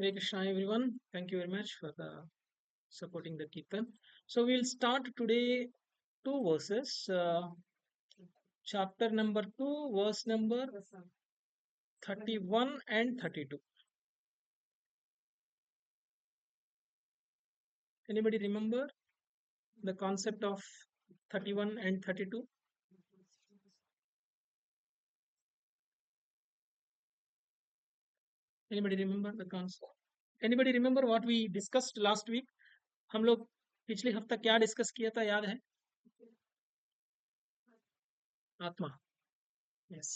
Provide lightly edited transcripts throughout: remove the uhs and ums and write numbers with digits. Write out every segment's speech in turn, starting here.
Hare Krishna everyone. Thank you very much for the supporting the Kirtan. So we'll start today two verses. Chapter number 2, verse number 31 and 32. Anybody remember the concept of 31 and 32? Anybody remember the concept? Anybody remember what we discussed last week? हम लोग पिछले हफ्ता क्या discuss किया था याद है? आत्मा. Yes.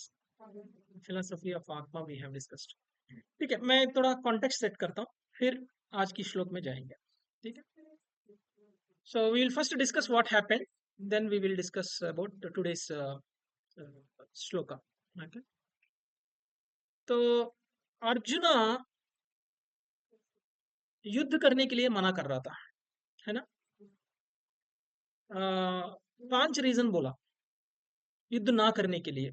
Philosophy of आत्मा we have discussed. ठीक है, मैं थोड़ा कॉन्टेक्स्ट सेट करता हूँ, फिर आज की श्लोक में जाएंगे. ठीक है. So we will first discuss what happened, then we will discuss about today's shloka. Okay. तो अर्जुना युद्ध करने के लिए मना कर रहा था, है ना? 5 रीजन बोला युद्ध ना करने के लिए.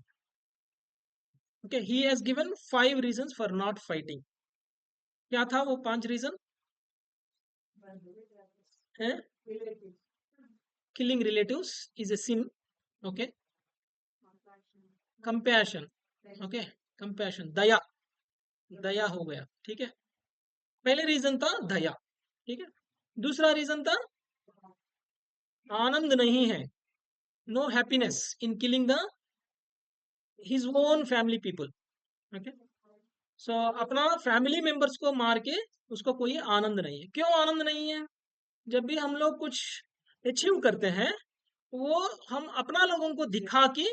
Okay, he has given 5 reasons for not fighting. क्या था वो 5 रीजन? है killing relatives is a sin. Okay. Compassion. Okay. Compassion. दया. दया हो गया. ठीक है. पहले रीजन था दया. ठीक है. दूसरा रीजन था आनंद नहीं है. No happiness in killing the his own family people. Okay. So अपना फैमिली मेंबर्स को मार के उसको कोई आनंद नहीं है. क्यों आनंद नहीं है? जब भी हम लोग कुछ अचीव करते हैं वो हम अपना लोगों को दिखा के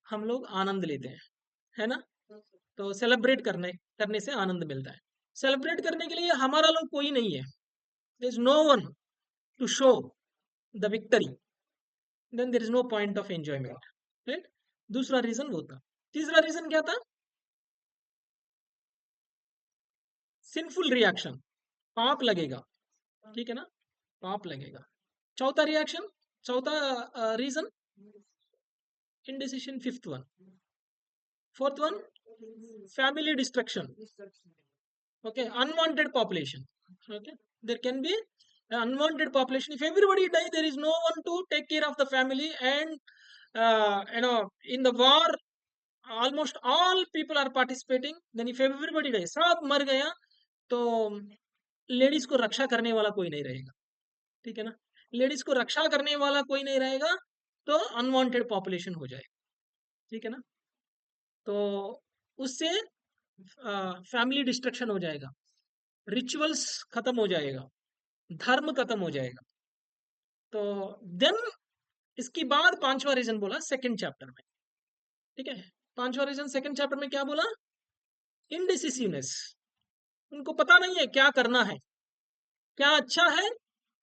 हम लोग आनंद लेते हैं, है ना? तो सेलिब्रेट करने करने से आनंद मिलता है. सेलिब्रेट करने के लिए हमारा लोग कोई नहीं है. There is no one to show the victory. Then there is no point of enjoyment. Right. दूसरा रीजन वो था. तीसरा रीजन क्या था? Sinful reaction. पाप लगेगा. ठीक है ना? पाप लगेगा. चौथा रिएक्शन, चौथा reason indecision. Fifth one. Fourth one, family destruction. Okay, unwanted population. Okay, there can be an unwanted population. If everybody die, there is no one to take care of the family, and in the war almost all people are participating. Then if everybody dies, सब मर गया, तो ladies को रक्षा करने वाला कोई नहीं रहेगा. ठीक है ना? लेडीज को रक्षा करने वाला कोई नहीं रहेगा, तो अनवांटेड पॉपुलेशन हो जाएगा. ठीक है ना? तो उससे फैमिली डिस्ट्रक्शन हो जाएगा, रिचुअल्स खत्म हो जाएगा, धर्म खत्म हो जाएगा. तो देन इसके बाद पांचवा रीजन बोला सेकंड चैप्टर में. ठीक है. पांचवा रीजन सेकंड चैप्टर में क्या बोला? इनडिसिसिवनेस. उनको पता नहीं है क्या करना है, क्या अच्छा है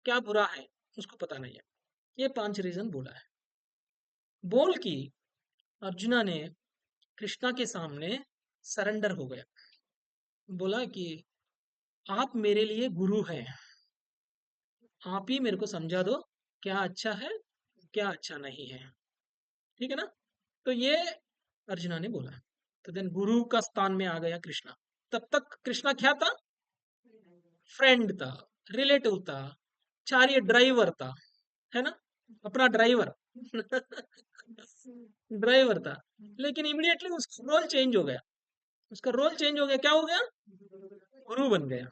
क्या बुरा है, उसको पता नहीं है. ये 5 रीजन बोला है. बोल की अर्जुना ने कृष्णा के सामने सरेंडर हो गया. बोला कि आप मेरे लिए गुरु हैं, आप ही मेरे को समझा दो क्या अच्छा है क्या अच्छा नहीं है. ठीक है ना? तो ये अर्जुना ने बोला. तो देन गुरु का स्थान में आ गया कृष्णा. तब तक कृष्णा क्या था? फ्रेंड था, रिलेटिव था, चारिय ड्राइवर था, है ना? अपना ड्राइवर ड्राइवर था. लेकिन इमीडिएटली उसका रोल चेंज हो गया. उसका रोल चेंज हो गया. क्या हो गया? गुरु बन गया.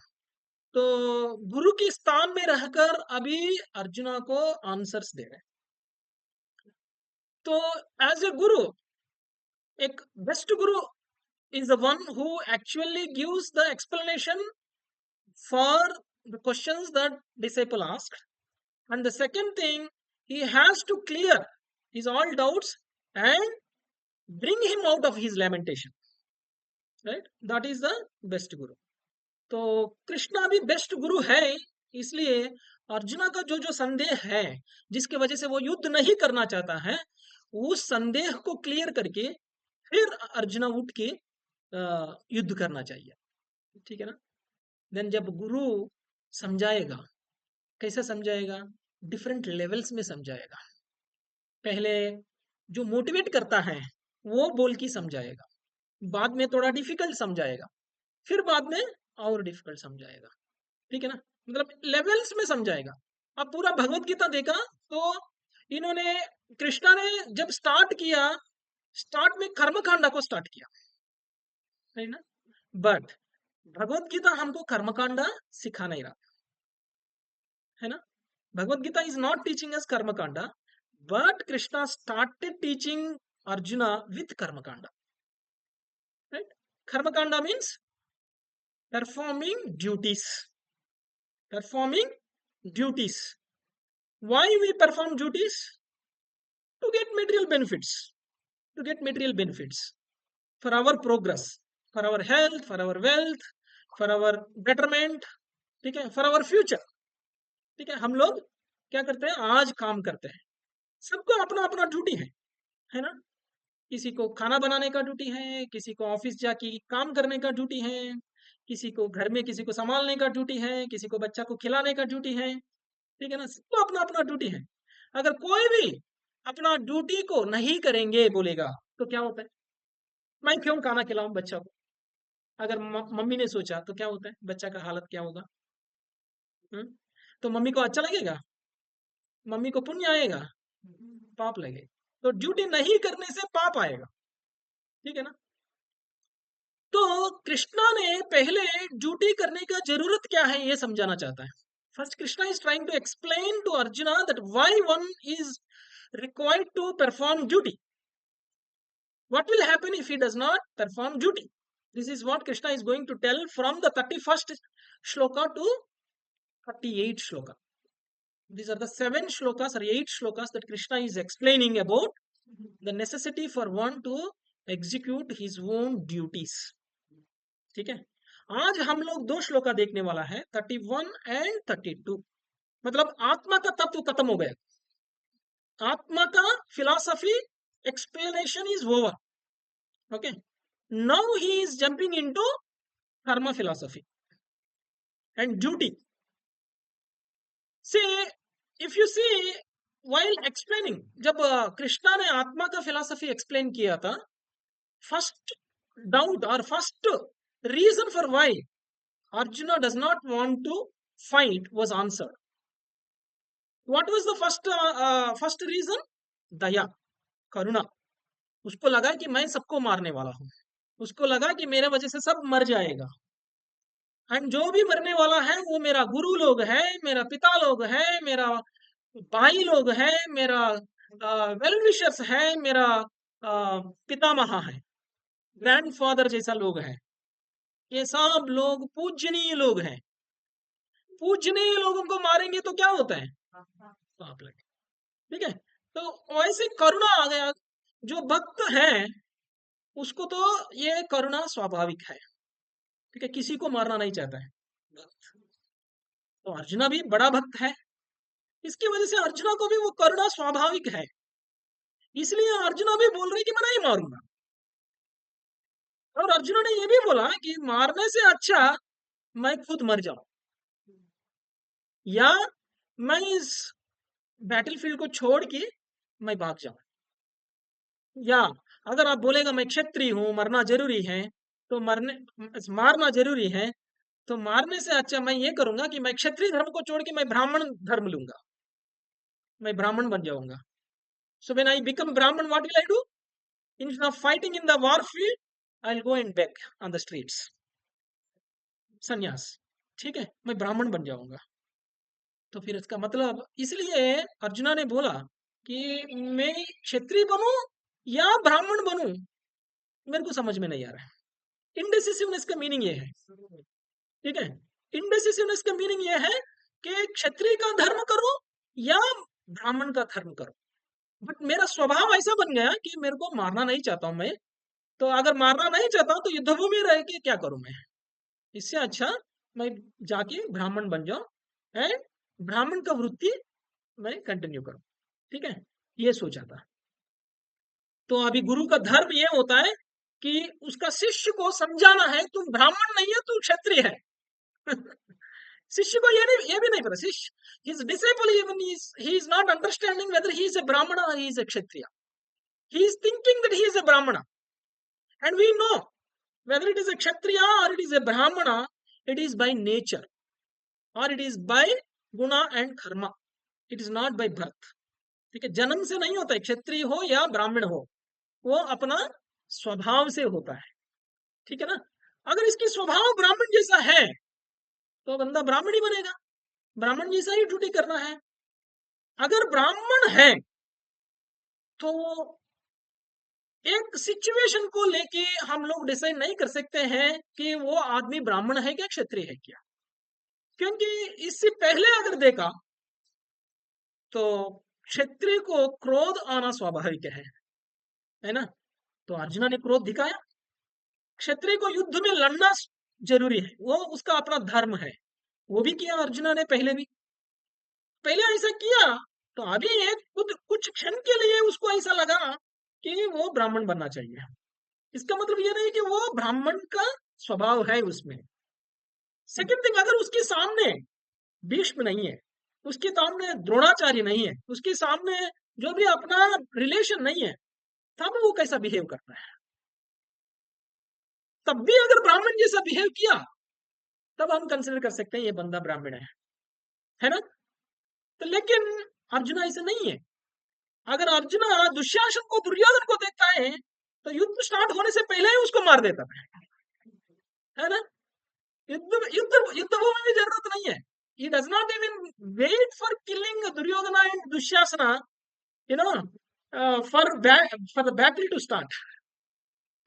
तो गुरु के स्थान में रहकर अभी अर्जुना को आंसर्स दे रहे हैं. तो एज ए गुरु, एक best Guru is the one who actually gives the explanation for the questions that disciple asked. And the second thing, he has to clear his all doubts and bring him out of his lamentation. Right? That is the best guru. तो कृष्णा भी best गुरु है. इसलिए अर्जुना का जो जो संदेह है, जिसके वजह से वो युद्ध नहीं करना चाहता है, उस संदेह को क्लियर करके फिर अर्जुना उठ के युद्ध करना चाहिए. ठीक है ना? देन जब गुरु समझाएगा, कैसे समझाएगा? डिफरेंट लेवल्स में समझाएगा. पहले जो मोटिवेट करता है वो बोल के समझाएगा, बाद में थोड़ा डिफिकल्ट समझाएगा, फिर बाद में और डिफिकल्ट समझाएगा, ठीक है ना, मतलब लेवल्स में समझाएगा। अब पूरा भगवत गीता देखा तो इन्होंने, कृष्णा ने जब स्टार्ट किया, स्टार्ट में कर्मकांडा को स्टार्ट किया, है ना, बट भगवत गीता हमको कर्मकांडा सिखा नहीं रहा, है ना, Bhagavad Gita is not teaching us karmakanda, but Krishna started teaching Arjuna with karmakanda, right. Karmakanda means performing duties, performing duties. Why we perform duties? To get material benefits, to get material benefits for our progress, for our health, for our wealth, for our betterment, ठीक है, for our future, ठीक है। हम लोग क्या करते हैं, आज काम करते हैं, सबको अपना अपना ड्यूटी है ना, किसी को खाना बनाने का ड्यूटी है, किसी को ऑफिस जाके काम करने का ड्यूटी है, किसी को घर में किसी को संभालने का ड्यूटी है, किसी को बच्चा को खिलाने का ड्यूटी है, ठीक है ना, सबको अपना अपना ड्यूटी है। अगर कोई भी अपना ड्यूटी को नहीं करेंगे बोलेगा तो क्या होता है, मैं क्यों खाना खिलाऊं बच्चा को, अगर मम्मी ने सोचा तो क्या होता है, बच्चा का हालत क्या होगा, हम्म? तो मम्मी को अच्छा लगेगा, मम्मी को पुण्य आएगा, पाप लगेगा, तो ड्यूटी नहीं करने से पाप आएगा, ठीक है ना। तो कृष्णा ने पहले ड्यूटी करने का जरूरत क्या है ये समझाना चाहता है। First Krishna is trying to explain to Arjuna that why one is required to perform duty. What will happen if he does not perform duty? This is what Krishna is going to tell from the 31st shloka to 38 shloka. These are the 7 shlokas or 8 shlokas that Krishna is explaining about the necessity for one to execute his own duties. ठीक है, आज हम लोग 2 श्लोका देखने वाला है, 31 and 32। मतलब आत्मा का तत्व खत्म हो गया, आत्मा का philosophy explanation is over, okay, now he is jumping into karma philosophy and duty. See, if you see, while explaining, जब कृष्णा ने आत्मा का फिलॉसफी एक्सप्लेन किया था, फर्स्ट डाउट और first reason for why Arjuna does not want to fight was answered. What was the first reason? दया, करुणा। उसको लगा कि मैं सबको मारने वाला हूं, उसको लगा कि मेरे वजह से सब मर जाएगा, एंड जो भी मरने वाला है वो मेरा गुरु लोग है, मेरा पिता लोग है, मेरा भाई लोग है, मेरा वेल विशर्स है, मेरा पितामह है, ग्रैंडफादर जैसा लोग है, ये सब लोग पूजनीय लोग हैं, पूजनीय लोगों को मारेंगे तो क्या होता है, पाप लगे, ठीक है। तो वैसे करुणा आ गया, जो भक्त है उसको तो ये करुणा स्वाभाविक है, ठीक है, किसी को मारना नहीं चाहता है भक्त। तो अर्जुना भी बड़ा भक्त है, इसकी वजह से अर्जुना को भी वो करुणा स्वाभाविक है, इसलिए अर्जुना भी बोल रहे कि मैं नहीं मारूंगा। और अर्जुना ने ये भी बोला कि मारने से अच्छा मैं खुद मर जाऊं, या मैं इस बैटलफील्ड को छोड़ के मैं भाग जाऊं, या अगर आप बोलेगा मैं क्षत्रिय हूं, मरना जरूरी है, तो मारना जरूरी है, तो मारने से अच्छा मैं ये करूंगा कि मैं क्षत्रिय धर्म को छोड़ के मैं ब्राह्मण धर्म लूंगा, मैं ब्राह्मण बन जाऊंगा। So when I become Brahmin, what will I do? Instead of fighting in the war field, I will go and beg on the streets, संन्यास, ठीक है, मैं ब्राह्मण बन जाऊंगा। तो फिर इसका मतलब, इसलिए अर्जुना ने बोला कि मैं क्षत्रिय बनूं या ब्राह्मण बनूं, मेरे को समझ में नहीं आ रहा है। इनडिसिसिवनेस का मीनिंग ये है, ठीक है, इनडिसिसिवनेस का मीनिंग ये है कि क्षत्रिय का धर्म करो या ब्राह्मण का धर्म करो, बट मेरा स्वभाव ऐसा बन गया कि मेरे को मारना नहीं चाहता हूं मैं, तो अगर मारना नहीं चाहता हूं तो युद्धभूमि रह के क्या करूं मैं, इससे अच्छा मैं जाके ब्राह्मण बन जाऊं एंड ब्राह्मण का वृत्ति मैं कंटिन्यू करूं, ठीक है, ये सोचा था। तो अभी गुरु का धर्म ये होता है कि उसका शिष्य को समझाना है तुम ब्राह्मण नहीं है, तू क्षत्रिय है। शिष्य को ये भी नहीं पता, शिष्य his disciple even he is not understanding whether he is a brahmana or he is a kshatriya, he is thinking that he is a brahmana, and we know whether it is a kshatriya or it is a brahmana, it is by nature और it is by गुणा and Karma, it is not by birth. ठीक है, जन्म से नहीं होता है, क्षत्रिय हो या ब्राह्मण हो, वो अपना स्वभाव से होता है। ठीक है ना, अगर इसकी स्वभाव ब्राह्मण जैसा है तो बंदा ब्राह्मण ही बनेगा, ब्राह्मण जैसा ही ड्यूटी करना है। अगर ब्राह्मण है तो एक सिचुएशन को लेके हम लोग डिसाइड नहीं कर सकते हैं कि वो आदमी ब्राह्मण है क्या क्षत्रिय है क्या, क्योंकि इससे पहले अगर देखा तो क्षत्रिय को क्रोध आना स्वाभाविक है ना। तो अर्जुन ने क्रोध दिखाया, क्षत्रिय को युद्ध में लड़ना जरूरी है, वो उसका अपना धर्म है, वो भी किया अर्जुन ने पहले भी, पहले ऐसा किया। तो अभी एक कुछ क्षण के लिए उसको ऐसा लगा कि वो ब्राह्मण बनना चाहिए, इसका मतलब ये नहीं कि वो ब्राह्मण का स्वभाव है उसमें। सेकंड थिंग, अगर उसके सामने भीष्म नहीं है, उसके सामने द्रोणाचार्य नहीं है, उसके सामने जो भी अपना रिलेशन नहीं है, तब वो कैसा बिहेव करता है। तब भी अगर ब्राह्मण जैसा बिहेव किया तब हम कंसिडर कर सकते हैं ये बंदा ब्राह्मण है ना। तो लेकिन अर्जुन ऐसा नहीं है। अगर अर्जुन दुशासन को दुर्योधन को देखता है तो युद्ध स्टार्ट होने से पहले ही उसको मार देता है ना। युद्ध युद्ध युद्ध भूमि में जरूरत नहीं है, he does not even wait for killing Duryodhana and Dushasana, you know, for the battle to start.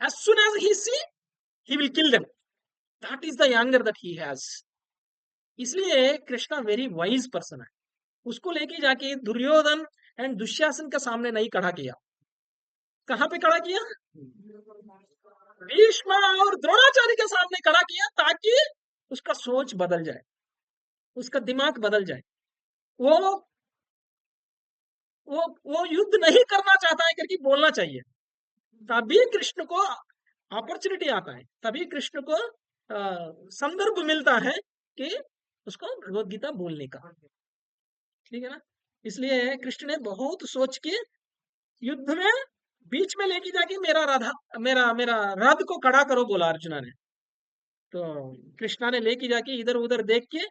As soon as he see, he will kill them. That is the anger that he has. इसलिए Krishna very wise person है, उसको लेके जाके Duryodhan and Dushasan का सामने नहीं खड़ा किया, कहां पे खड़ा किया, भीष्म और द्रोणाचार्य के सामने खड़ा किया, ताकि उसका सोच बदल जाए, उसका दिमाग बदल जाए। वो वो युद्ध नहीं करना चाहता है करके बोलना चाहिए, तभी कृष्ण को अपॉर्चुनिटी आता है, तभी कृष्ण को संदर्भ मिलता है कि उसको भगवत गीता बोलने का। ठीक है ना, इसलिए कृष्ण ने बहुत सोच के युद्ध में बीच में लेके जाके मेरा मेरा रथ को खड़ा करो बोला अर्जुना ने। तो कृष्णा ने लेके जाके इधर उधर देख के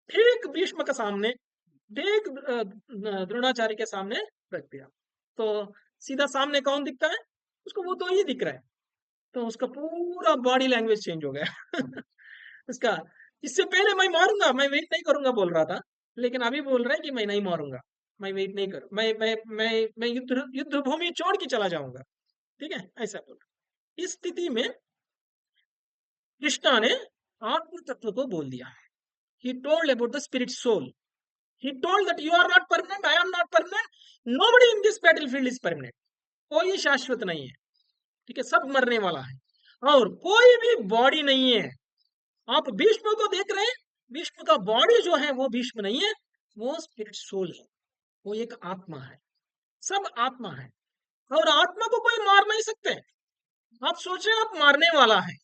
ठीक भीष्म के सामने, ठीक द्रोणाचार्य के सामने रख दिया। तो सीधा सामने कौन दिखता है उसको, वो तो ही दिख रहा है। तो उसका पूरा बॉडी लैंग्वेज चेंज हो गया उसका, इससे पहले मैं मारूंगा, मैं वेट नहीं करूंगा बोल रहा था, लेकिन अभी बोल रहा है कि मैं नहीं मारूंगा, मैं वेट नहीं करूँ, मैं युद्ध भूमि छोड़ के चला जाऊंगा। ठीक है, ऐसा बोल। इस स्थिति में कृष्णा ने आत्म तत्व को बोल दिया। He told about the spirit soul. He told that you are not permanent, I am not permanent, nobody in this battlefield is permanent. कोई शाश्वत नहीं है, ठीक है, सब मरने वाला है, और कोई भी बॉडी नहीं है। आप भीष्म को देख रहे हैं, भीष्म का बॉडी जो है वो भीष्म नहीं है, वो स्पिरिट सोल है, वो एक आत्मा है, सब आत्मा है, और आत्मा को कोई मार नहीं सकते। आप सोच रहे हैं आप मारने वाला है,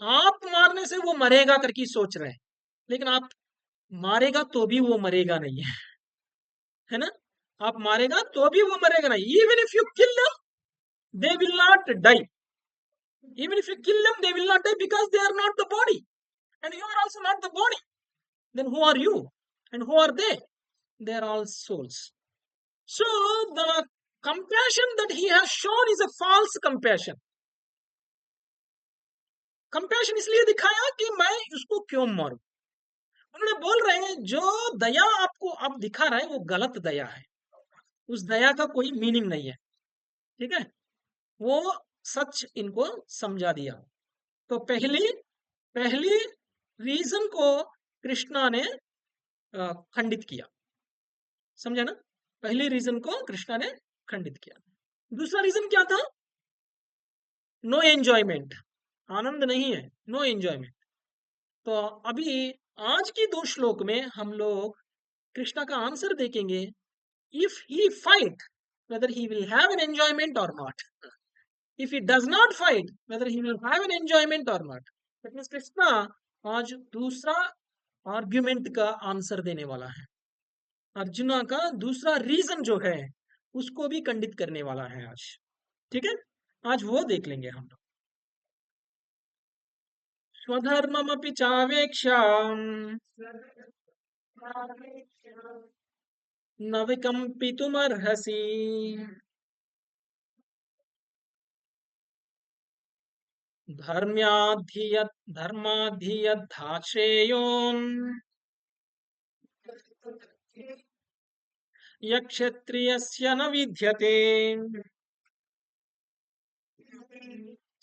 आप मारने से वो मरेगा करके सोच रहे हैं, लेकिन आप मारेगा तो भी वो मरेगा नहीं है ना। आप मारेगा तो भी वो मरेगा नहीं। Even if you kill them they will not die, even if you kill them they will not die, because they are not the body and you are also not the body. Then who are you and who are they are all souls. So the compassion that he has shown is a false compassion. Compassion इसलिए दिखाया कि मैं उसको क्यों मारूं। उन्होंने बोल रहे हैं जो दया आपको अब दिखा रहा है वो गलत दया है, उस दया का कोई मीनिंग नहीं है। ठीक है, वो सच इनको समझा दिया। तो पहली पहली रीजन को कृष्णा ने खंडित किया, समझा ना, पहली रीजन को कृष्णा ने खंडित किया। दूसरा रीजन क्या था, नो एंजॉयमेंट, आनंद नहीं है, नो एंजॉयमेंट। तो अभी आज की 2 श्लोक में हम लोग कृष्णा का आंसर देखेंगे, if he fight whether he will have an enjoyment or not, if he does not fight whether he will have an enjoyment or not। that means Krishna आज दूसरा आर्ग्यूमेंट का आंसर देने वाला है, अर्जुना का दूसरा रीजन जो है उसको भी खंडित करने वाला है आज। ठीक है, आज वो देख लेंगे हम लोग। स्वधर्ममपि चावेक्ष्य न विकम्पितुमर्हसि। धर्माधियद्धाश्रेयो यक्षत्रियस्य न विद्यते।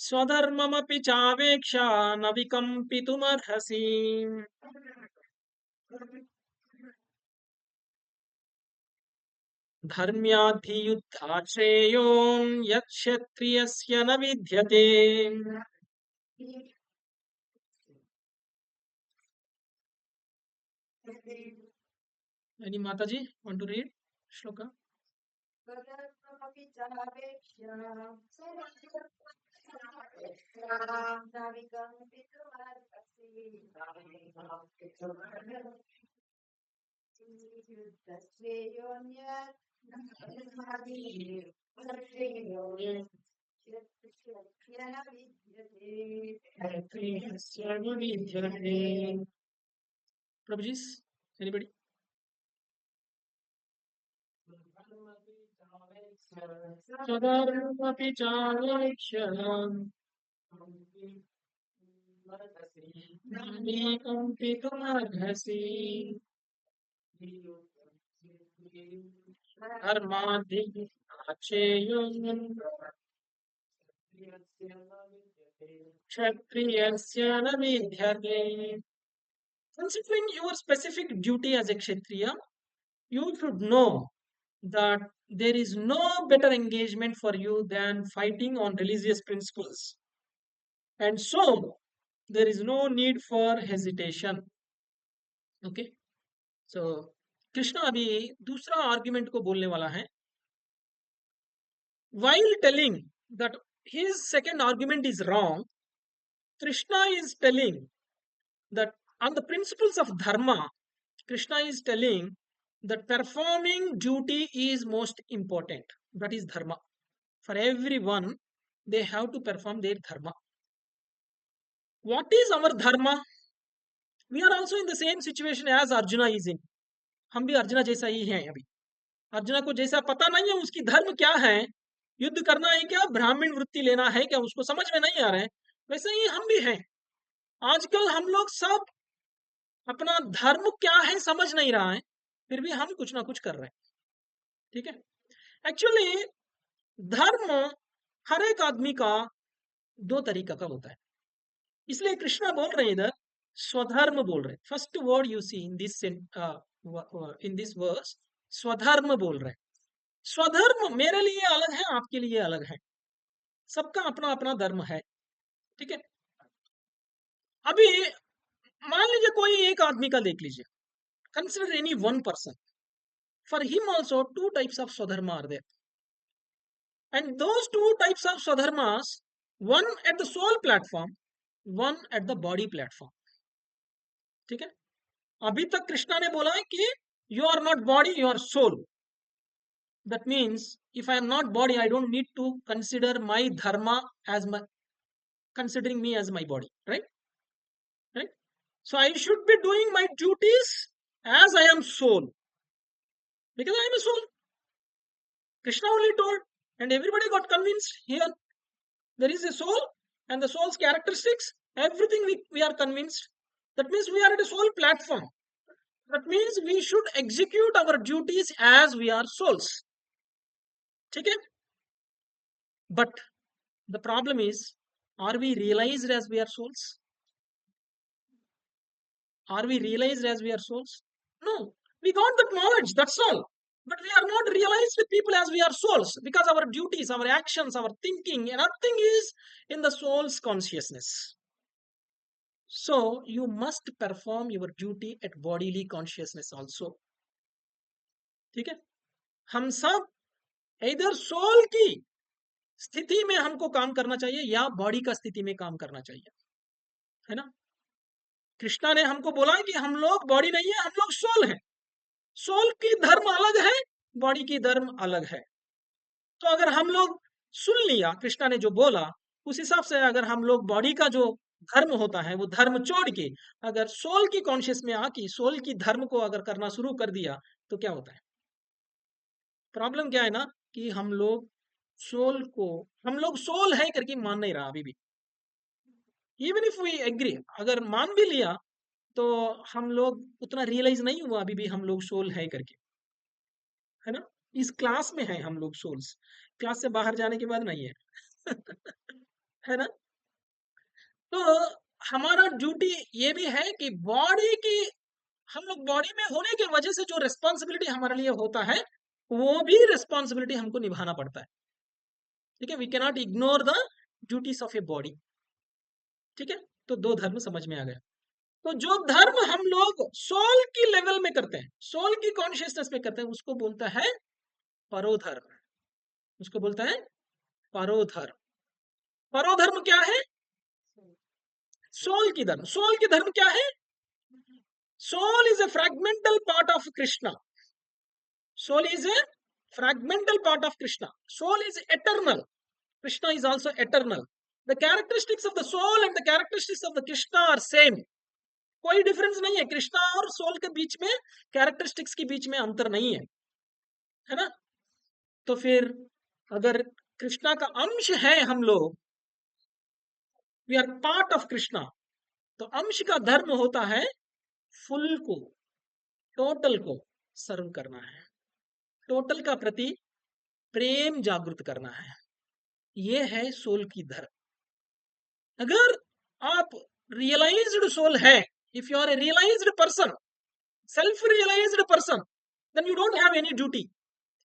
स्वधर्ममपि चावेक्ष्य न विकम्पितुमर्हसि। धर्म्याधियुद्धात् श्रेयो यक्षत्रियस्य न विद्यते। Any Mataji want to read shloka? Prabhuji, anybody? स्वधर्ममपि चावेक्ष्य न विकम्पितुमर्हसि। धर्माधियुद्धाश्रेयो क्षत्रियस्य न विद्यते। Considering your specific duty as a Kshatriya, you should know that there is no better engagement for you than fighting on religious principles. And so, there is no need for hesitation. Okay? So, Krishna अभी दूसरा argument को बोलने वाला है. While telling that his second argument is wrong, Krishna is telling that on the principles of dharma, Krishna is telling that performing duty is most important. That is dharma. For everyone, they have to perform their dharma. What is our dharma? We are also in the same situation as Arjuna is in. हम भी अर्जुना जैसा ही हैं अभी. अर्जुना को जैसा पता नहीं है उसकी धर्म क्या है, युद्ध करना है क्या, ब्राह्मण वृत्ति लेना है क्या, उसको समझ में नहीं आ रहा है, वैसे ही हम भी हैं. आजकल हम लोग सब अपना धर्म क्या है समझ नहीं रहा है, फिर भी हम कुछ ना कुछ कर रहे हैं. ठीक है. एक्चुअली धर्म हर एक आदमी का दो तरीका का होता है, इसलिए कृष्णा बोल रहे हैं इधर स्वधर्म बोल रहे हैं. First word you see in this verse, स्वधर्म बोल रहे हैं. स्वधर्म मेरे लिए अलग है, आपके लिए अलग है, सबका अपना अपना धर्म है. ठीक है. अभी मान लीजिए कोई एक आदमी का देख लीजिए, consider any one person, for him also two types of swadharma are there, and those two types of swadharmas, one at the soul platform, one at the body platform. ठीक है. अभी तक कृष्णा ने बोला है कि you are not body, you are soul. That means if I am not body, I don't need to consider my dharma as my considering me as my body, right? Right. So I should be doing my duties as I am soul, because I am a soul. Krishna only told, and everybody got convinced here. There is a soul, and the soul's characteristics, everything we are convinced. That means we are at a soul platform. That means we should execute our duties as we are souls. ठीक है. But the problem is, are we realized as we are souls? Are we realized as we are souls? No. We got that knowledge, that's all. But we are not realized people as we are souls, because our duties, our actions, our thinking, nothing is in the soul's consciousness. So you must perform your duty at bodily consciousness also. ठीक है. हम सब इधर soul की स्थिति में हमको काम करना चाहिए या बॉडी का स्थिति में काम करना चाहिए, है ना. कृष्णा ने हमको बोला है कि हम लोग बॉडी नहीं है, हम लोग सोल हैं. सोल की धर्म अलग है, बॉडी की धर्म अलग है. तो अगर हम लोग सुन लिया कृष्णा ने जो बोला, उस हिसाब से अगर हम लोग बॉडी का जो धर्म होता है, वो धर्म छोड़ के अगर सोल की कॉन्शियस में आके सोल की धर्म को अगर करना शुरू कर दिया तो क्या होता है? प्रॉब्लम क्या है ना कि हम लोग सोल है करके मान नहीं रहा अभी भी। इवन इफ वी एग्री, अगर मान भी लिया तो हम लोग उतना रियलाइज नहीं हुआ अभी भी हम लोग सोल है करके, है ना? इस क्लास में है हम लोग सोल्स, क्लास से बाहर जाने के बाद नहीं है। है ना? तो हमारा ड्यूटी ये भी है कि बॉडी की, हम लोग बॉडी में होने की वजह से जो रिस्पॉन्सिबिलिटी हमारे लिए होता है वो भी रिस्पॉन्सिबिलिटी हमको निभाना पड़ता है। ठीक है, we cannot ignore the duties of a body. ठीक है, तो दो धर्म समझ में आ गया। तो जो धर्म हम लोग सोल की लेवल में करते हैं, सोल की कॉन्शियसनेस में करते हैं, उसको बोलता है परोधर्म। उसको बोलता है परोधर्म। परोधर्म क्या है? सोल की धर्म। सोल की धर्म क्या है? Soul is a fragmental part of Krishna. Soul is a fragmental part of Krishna. Soul is eternal. Krishna is also eternal. The characteristics of the soul and the characteristics of the Krishna are same. कोई difference नहीं है, कृष्णा और soul के बीच में, characteristics के बीच में अंतर नहीं है ना? तो फिर अगर कृष्णा का अंश है हम लोग, we are part of Krishna, तो अंश का धर्म होता है फुल को, टोटल को सर्व करना है, टोटल का प्रति प्रेम जागृत करना है। ये है सोल की धर्म। अगर आप रियलाइज्ड सोल है, if you are a realized person, self realized person, then you don't have any duty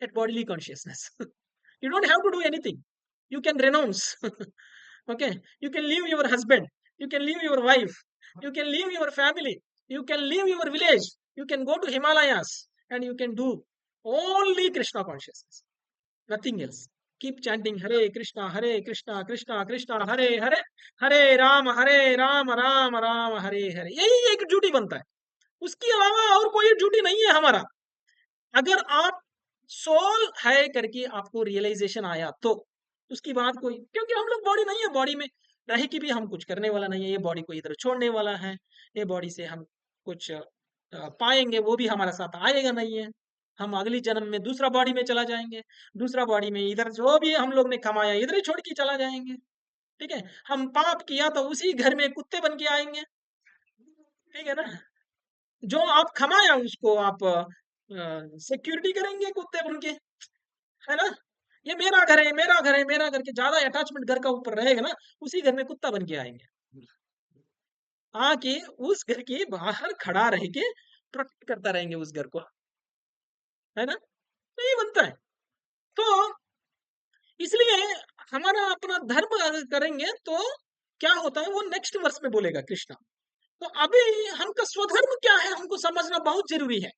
at bodily consciousness. You don't have to do anything. You can renounce. Okay, you can leave your husband, you can leave your wife, you can leave your family, you can leave your village, you can go to Himalayas, and you can do only Krishna consciousness, nothing else. Keep chanting Hare Krishna, Krishna Krishna, Hare Hare Ram, Ram Ram, Hare Hare. यही एक duty बनता है, उसके अलावा और कोई duty नहीं है हमारा। अगर आप सोल है करके आपको रियलाइजेशन आया तो उसकी बात कोई, क्योंकि हम लोग बॉडी नहीं है, बॉडी में रह के भी हम कुछ करने वाला नहीं है, ये बॉडी को इधर छोड़ने वाला है, ये बॉडी से हम कुछ पाएंगे वो भी हमारे साथ आएगा नहीं है। हम अगली जन्म में दूसरा बॉडी में चला जाएंगे, दूसरा बॉडी में इधर जो भी हम लोग ने कमाया इधर ही छोड़ के चला जाएंगे। ठीक है, हम पाप किया तो उसी घर में कुत्ते बन के आएंगे। ठीक है ना, जो आप कमाया उसको आप सिक्योरिटी करेंगे कुत्ते बन के, है ना? ये मेरा घर है, मेरा घर है, मेरा घर के ज्यादा अटैचमेंट घर का ऊपर रहेगा ना, उसी घर में कुत्ता बन के आएंगे, आके उस घर के बाहर खड़ा रह के प्रोटेक्ट करता रहेंगे उस घर को, है ना? तो ये बनता है। तो इसलिए हमारा अपना धर्म अगर करेंगे तो क्या होता है वो नेक्स्ट वर्स में बोलेगा कृष्णा। तो अभी हमका स्वधर्म क्या है हमको समझना बहुत जरूरी है।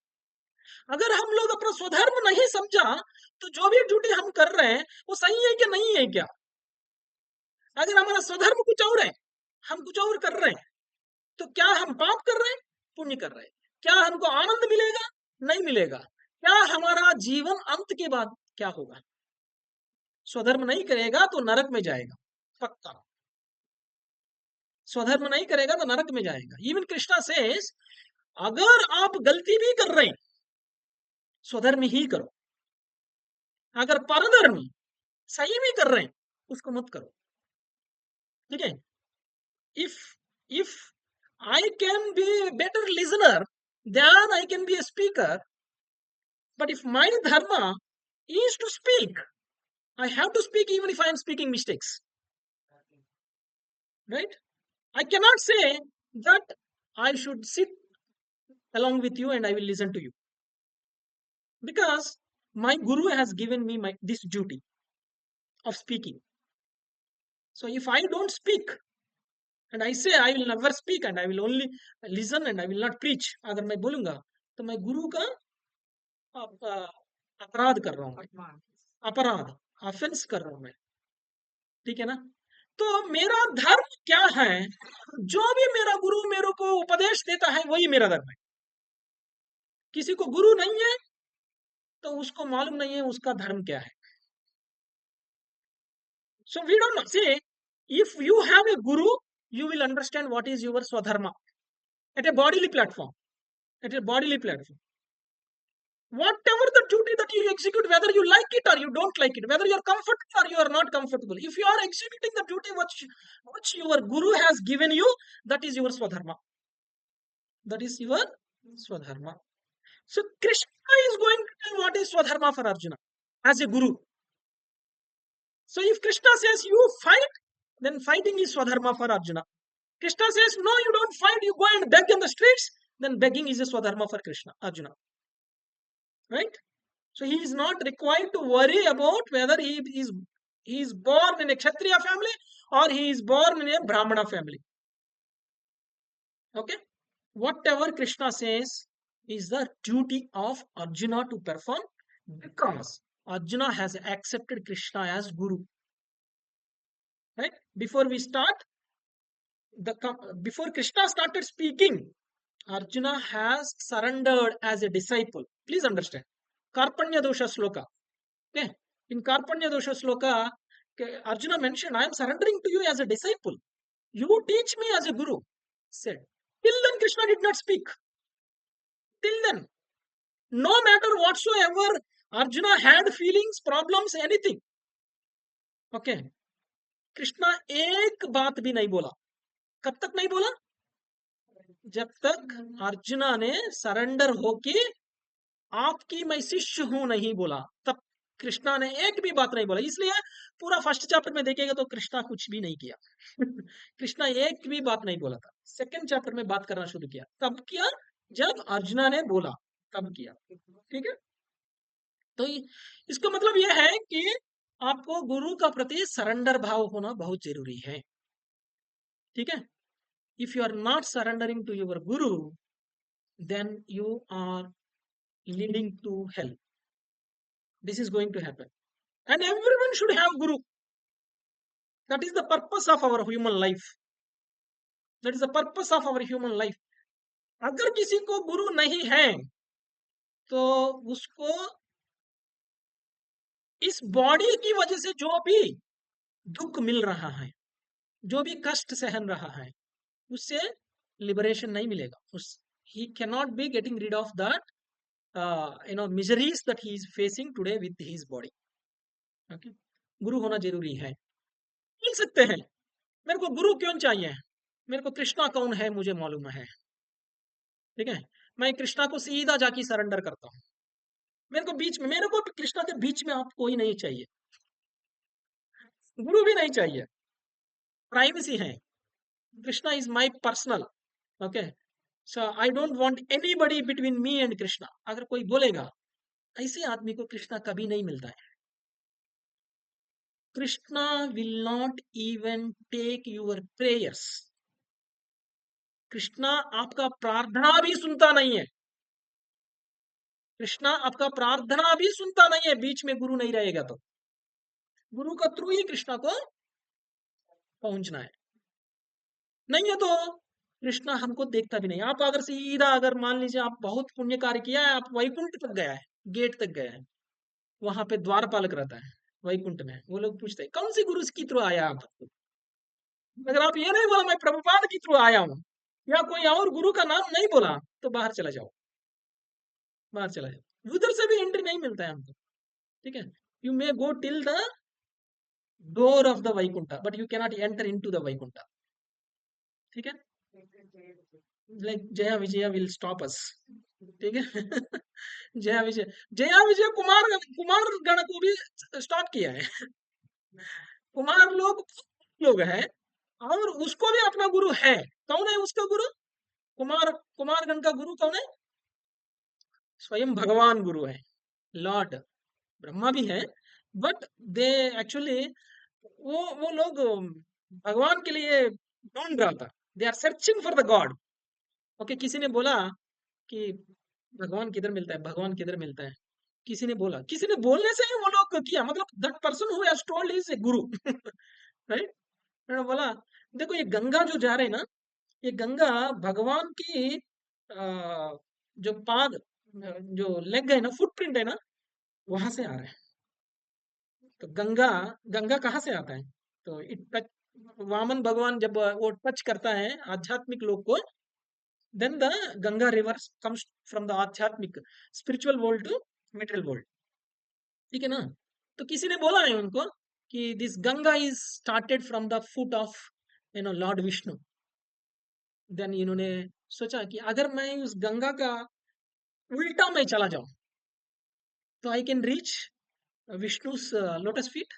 अगर हम लोग अपना स्वधर्म नहीं समझा तो जो भी ड्यूटी हम कर रहे हैं वो सही है कि नहीं है क्या? अगर हमारा स्वधर्म कुछ और है, हम कुछ और कर रहे हैं, तो क्या हम पाप कर रहे हैं, पुण्य कर रहे हैं? क्या हमको आनंद मिलेगा? नहीं मिलेगा। क्या हमारा जीवन अंत के बाद क्या होगा? स्वधर्म नहीं करेगा तो नरक में जाएगा पक्का। स्वधर्म नहीं करेगा तो नरक में जाएगा। इवन कृष्णा सेज अगर आप गलती भी कर रहे हैं स्वधर्म ही करो, अगर परधर्म सही भी कर रहे हैं उसको मत करो। ठीक है, if if I can be a better listener than I can be a speaker, but if my dharma is to speak, I have to speak even if I am speaking mistakes, right? I cannot say that I should sit along with you and I will listen to you, because my guru has given me this duty of speaking. So if I don't speak and I say I will never speak and I will only listen and I will not preach, अगर मैं बोलूंगा तो मैं गुरु का अपराध कर रहा हूँ, अपराध, ऑफेंस कर रहा हूं मैं। ठीक है ना? तो मेरा धर्म क्या है? जो भी मेरा गुरु मेरे को उपदेश देता है वही मेरा धर्म है। किसी को गुरु नहीं है तो उसको मालूम नहीं है उसका धर्म क्या है। सो वी डोंट नो, से if you have a Guru you will understand what is your swadharma at a bodily platform. At a bodily platform, whatever the duty that you execute, whether you like it or you don't like it, whether you are comfortable or you are not comfortable, if you are executing the duty which your guru has given you, that is your swadharma. That is your swadharma. So Krishna is going to tell what is swadharma for Arjuna as a guru. So if Krishna says you fight, then fighting is swadharma for Arjuna. Krishna says no, you don't fight, you go and beg in the streets, then begging is a swadharma for Arjuna. Right? So he is not required to worry about whether he is born in a Kshatriya family or he is born in a Brahmana family. Okay? Whatever Krishna says is the duty of Arjuna to perform, because Arjuna has accepted Krishna as Guru. Right? Before Krishna started speaking, Arjuna has surrendered as a disciple. Please understand. Karpanya dosha sloka. Okay. In Karpanya dosha sloka, Arjuna mentioned, I am surrendering to you as a disciple. You teach me as a guru. Said. Till then, Krishna did not speak. Till then. No matter whatsoever, Arjuna had feelings, problems, anything. Okay. Krishna एक बात भी नहीं बोला. कब तक नहीं बोला? जब तक अर्जुना ने सरेंडर होके आपकी मैं शिष्य हूं नहीं बोला, तब कृष्णा ने एक भी बात नहीं बोला. इसलिए पूरा फर्स्ट चैप्टर में देखेगा तो कृष्णा कुछ भी नहीं किया. कृष्णा एक भी बात नहीं बोला था. सेकंड चैप्टर में बात करना शुरू किया. कब किया? जब अर्जुना ने बोला, तब किया. ठीक है. तो इसका मतलब यह है कि आपको गुरु का प्रति सरेंडर भाव होना बहुत जरूरी है. ठीक है. If you are not surrendering to your guru, then you are leading to hell. This is going to happen. And everyone should have guru. That is the purpose of our human life. That is the purpose of our human life. अगर किसी को गुरु नहीं है तो उसको इस body की वजह से जो भी दुख मिल रहा है, जो भी कष्ट सहन रहा है, उससे लिबरेशन नहीं मिलेगा. he cannot be getting rid of that miseries that he is facing today with his body. Okay? गुरु होना जरूरी है. मिल सकते हैं. मेरे को गुरु क्यों चाहिए? मेरे को कृष्णा कौन है मुझे मालूम है. ठीक है. मैं कृष्णा को सीधा जाके सरेंडर करता हूं. मेरे को कृष्णा के बीच में आप कोई नहीं चाहिए. गुरु भी नहीं चाहिए. प्राइवेसी है. Krishna is my personal. Okay. So I don't want anybody between me and Krishna. अगर कोई बोलेगा, ऐसे आदमी को कृष्णा कभी नहीं मिलता है. Krishna will not even take your prayers. Krishna आपका प्रार्थना भी सुनता नहीं है. कृष्णा आपका प्रार्थना भी सुनता नहीं है. बीच में गुरु नहीं रहेगा तो. गुरु का थ्रू ही कृष्णा को पहुंचना है. नहीं है तो कृष्णा हमको देखता भी नहीं. आप अगर सीधा अगर मान लीजिए आप बहुत पुण्य कार्य किया है, आप वैकुंठ तक गया है, गेट तक गया है, वहां पे द्वारपालक रहता है वैकुंठ में. वो लोग पूछते हैं कौन सी गुरु की थ्रू आया आप. अगर आप ये नहीं बोला मैं प्रभुपाद की थ्रू आया हूं, या कोई और गुरु का नाम नहीं बोला, तो बाहर चला जाओ. बाहर चला जाओ. उधर से भी एंट्री नहीं मिलता है हमको. ठीक है. You may go till the door of the Vaikuntha, but you cannot enter into the Vaikuntha. ठीक है. Like Jaya Vijaya will stop us. ठीक है. जया विजय कुमार गण को भी स्टॉप किया है. कुमार लोग हैं और उसको भी अपना गुरु है. कौन है उसका गुरु? कुमारगण का गुरु कौन है? स्वयं भगवान गुरु है. लॉर्ड ब्रह्मा भी है, बट दे एक्चुअली वो लोग भगवान के लिए ढूंढ रहा था. They are searching for the God. Okay. किसी ने बोला कि भगवान किधर मिलता है, भगवान किधर मिलता है. किसी ने बोलने से ही वो लोग किया. मतलब that person who has told is a Guru. Right. मैंने बोला देखो ये गंगा जो जा रहे हैं ना, ये गंगा भगवान की जो पाद जो लेग है ना, फुटप्रिंट है ना, वहां से आ रहा है. तो गंगा कहाँ से आता है? तो इट टच वामन भगवान जब वो टच करता है आध्यात्मिक लोग को, then the Ganga river comes from the आध्यात्मिक spiritual world to material world. ठीक है ना? तो किसी ने बोला है उनको कि this Ganga is started from the foot of lord Vishnu. Then इन्होंने सोचा कि अगर मैं उस गंगा का उल्टा में चला जाऊं तो I can reach Vishnu lotus feet,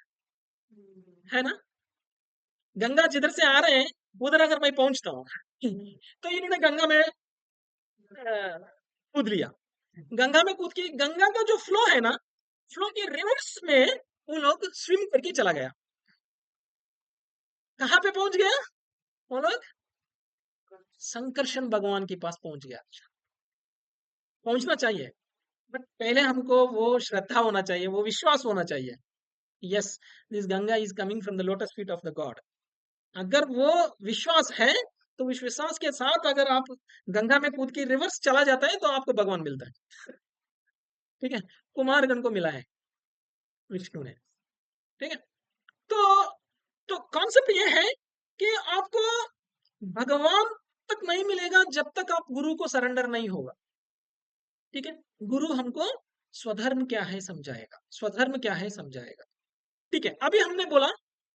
है ना? गंगा जिधर से आ रहे हैं उधर अगर मैं पहुंचता हूँ तो इन्होंने गंगा में कूद लिया। गंगा में कूद के गंगा का जो फ्लो है ना, फ्लो के रिवर्स में वो लोग स्विम करके चला गया। कहाँ पे पहुंच गया वो लोग? संकर्षण भगवान के पास पहुंच गया। पहुंचना चाहिए, बट पहले हमको वो श्रद्धा होना चाहिए, वो विश्वास होना चाहिए। Yes, this Ganga is coming from the lotus feet of the God. अगर वो विश्वास है तो इस विश्वास के साथ अगर आप गंगा में कूद के रिवर्स चला जाता है तो आपको भगवान मिलता है। ठीक है? कुमारगण को मिला है विष्णु ने। ठीक है? तो कॉन्सेप्ट ये है कि आपको भगवान तक नहीं मिलेगा जब तक आप गुरु को सरेंडर नहीं होगा। ठीक है? गुरु हमको स्वधर्म क्या है समझाएगा, स्वधर्म क्या है समझाएगा। ठीक है? अभी हमने बोला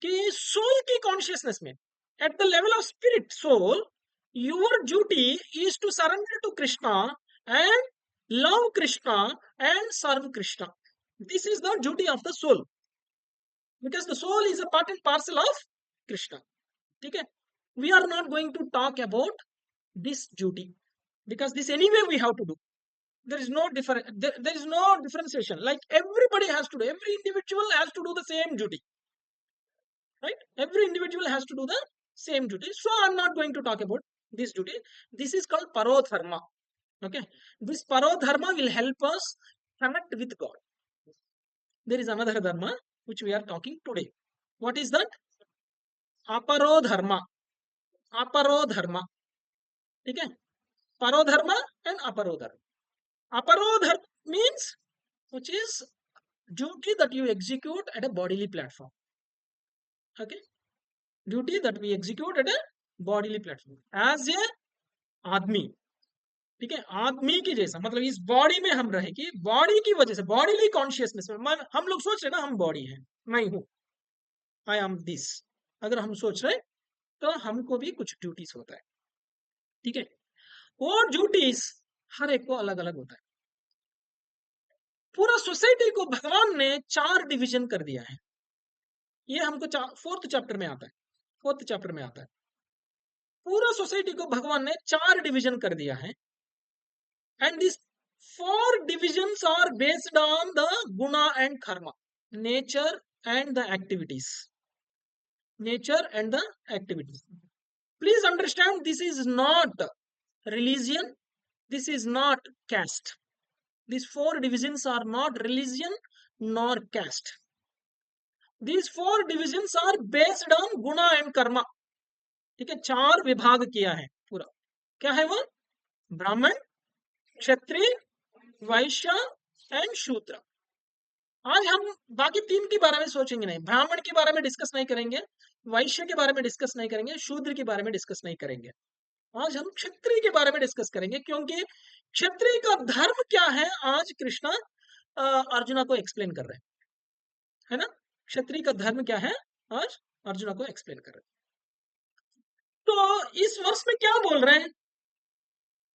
कि सोल की कॉन्शियसनेस में, at the level of spirit soul, your duty is to surrender to Krishna and love Krishna and serve Krishna. This is the duty of the soul, because the soul is a part and parcel of Krishna. ठीक है? We are not going to talk about this duty because this anyway we have to do. There is no there is no differentiation. Like everybody has to do. Every individual has to do the same duty, right? Every individual has to do the same duty. So I'm not going to talk about this duty. This is called parodharma. Okay, this parodharma will help us connect with God. There is another dharma which we are talking today. What is that? Aparodharma. Aparodharma. ठीक है? Parodharma and aparodharma. Aparodharma means which is duty that you execute at a bodily platform. Okay? Duty that we execute at a bodily platform. As a आदमी, ठीक है? आदमी की जैसा, मतलब इस बॉडी में हम रहे कि बॉडी की वजह से, बॉडीली कॉन्शियसनेस में हम लोग सोच रहे ना हम बॉडी हैं, मैं हूं, आई एम दिस। अगर हम सोच रहे तो हमको भी कुछ ड्यूटीज होता है। ठीक है? वो ड्यूटीज हर एक को अलग अलग होता है। पूरा सोसाइटी को भगवान ने 4 डिवीजन कर दिया है। ये हमको 4th चैप्टर में आता है, 4th चैप्टर में आता है। पूरा सोसाइटी को भगवान ने 4 डिवीजन कर दिया है। And this 4 divisions are based on the guna and karma, nature and the activities, nature and the activities. Please understand, this is not religion, this is not caste. These 4 divisions are not religion nor caste. These 4 divisions are based on guna and karma. ठीक है? 4 विभाग किया है पूरा। क्या है वो? ब्राह्मण, क्षत्रिय, वैश्य एंड शूद्र। आज हम बाकी 3 के बारे में सोचेंगे नहीं, ब्राह्मण के बारे में डिस्कस नहीं करेंगे, वैश्य के बारे में डिस्कस नहीं करेंगे, शूद्र के बारे में डिस्कस नहीं करेंगे। आज हम क्षत्रिय के बारे में डिस्कस करेंगे, क्योंकि क्षत्रिय का धर्म क्या है आज कृष्णा अर्जुना को एक्सप्लेन कर रहे हैं, है ना? क्षत्रिय का धर्म क्या है आज अर्जुना को एक्सप्लेन कर रहे हैं। तो इस वर्ष में क्या बोल रहे हैं?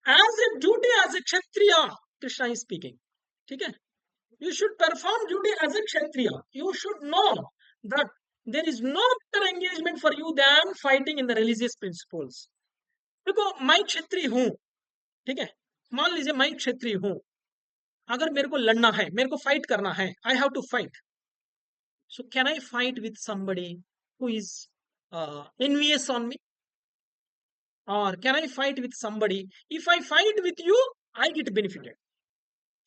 As a duty as a Kshatriya Krishna is speaking. ठीक है? You should perform duty as a Kshatriya. You should know that there is no better engagement for you than fighting in the religious principles. देखो, मैं क्षत्रिय हूं, ठीक है? मान लीजिए मैं क्षत्रिय हूं, अगर मेरे को लड़ना है, मेरे को फाइट करना है, I have to fight. So can I fight with somebody who is envious on me, or can I fight with somebody? If I fight with you, I get benefited.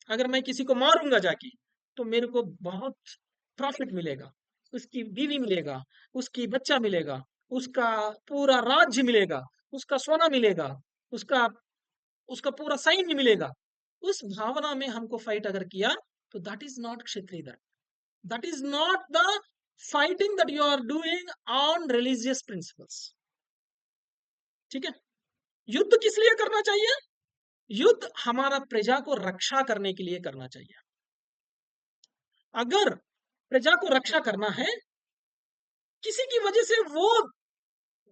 अगर मैं किसी को मारूंगा जाके तो मेरे को बहुत प्रॉफिट मिलेगा, उसकी बीवी मिलेगा, उसकी बच्चा मिलेगा, उसका पूरा राज्य मिलेगा, उसका सोना मिलेगा, उसका उसका पूरा सैन्य मिलेगा। उस भावना में हमको फाइट अगर किया तो that is not Kshatriya, that is not the fighting that you are doing on religious principles. ठीक है, युद्ध किस लिए करना चाहिए? युद्ध हमारा प्रजा को रक्षा करने के लिए करना चाहिए। अगर प्रजा को रक्षा करना है, किसी की वजह से वो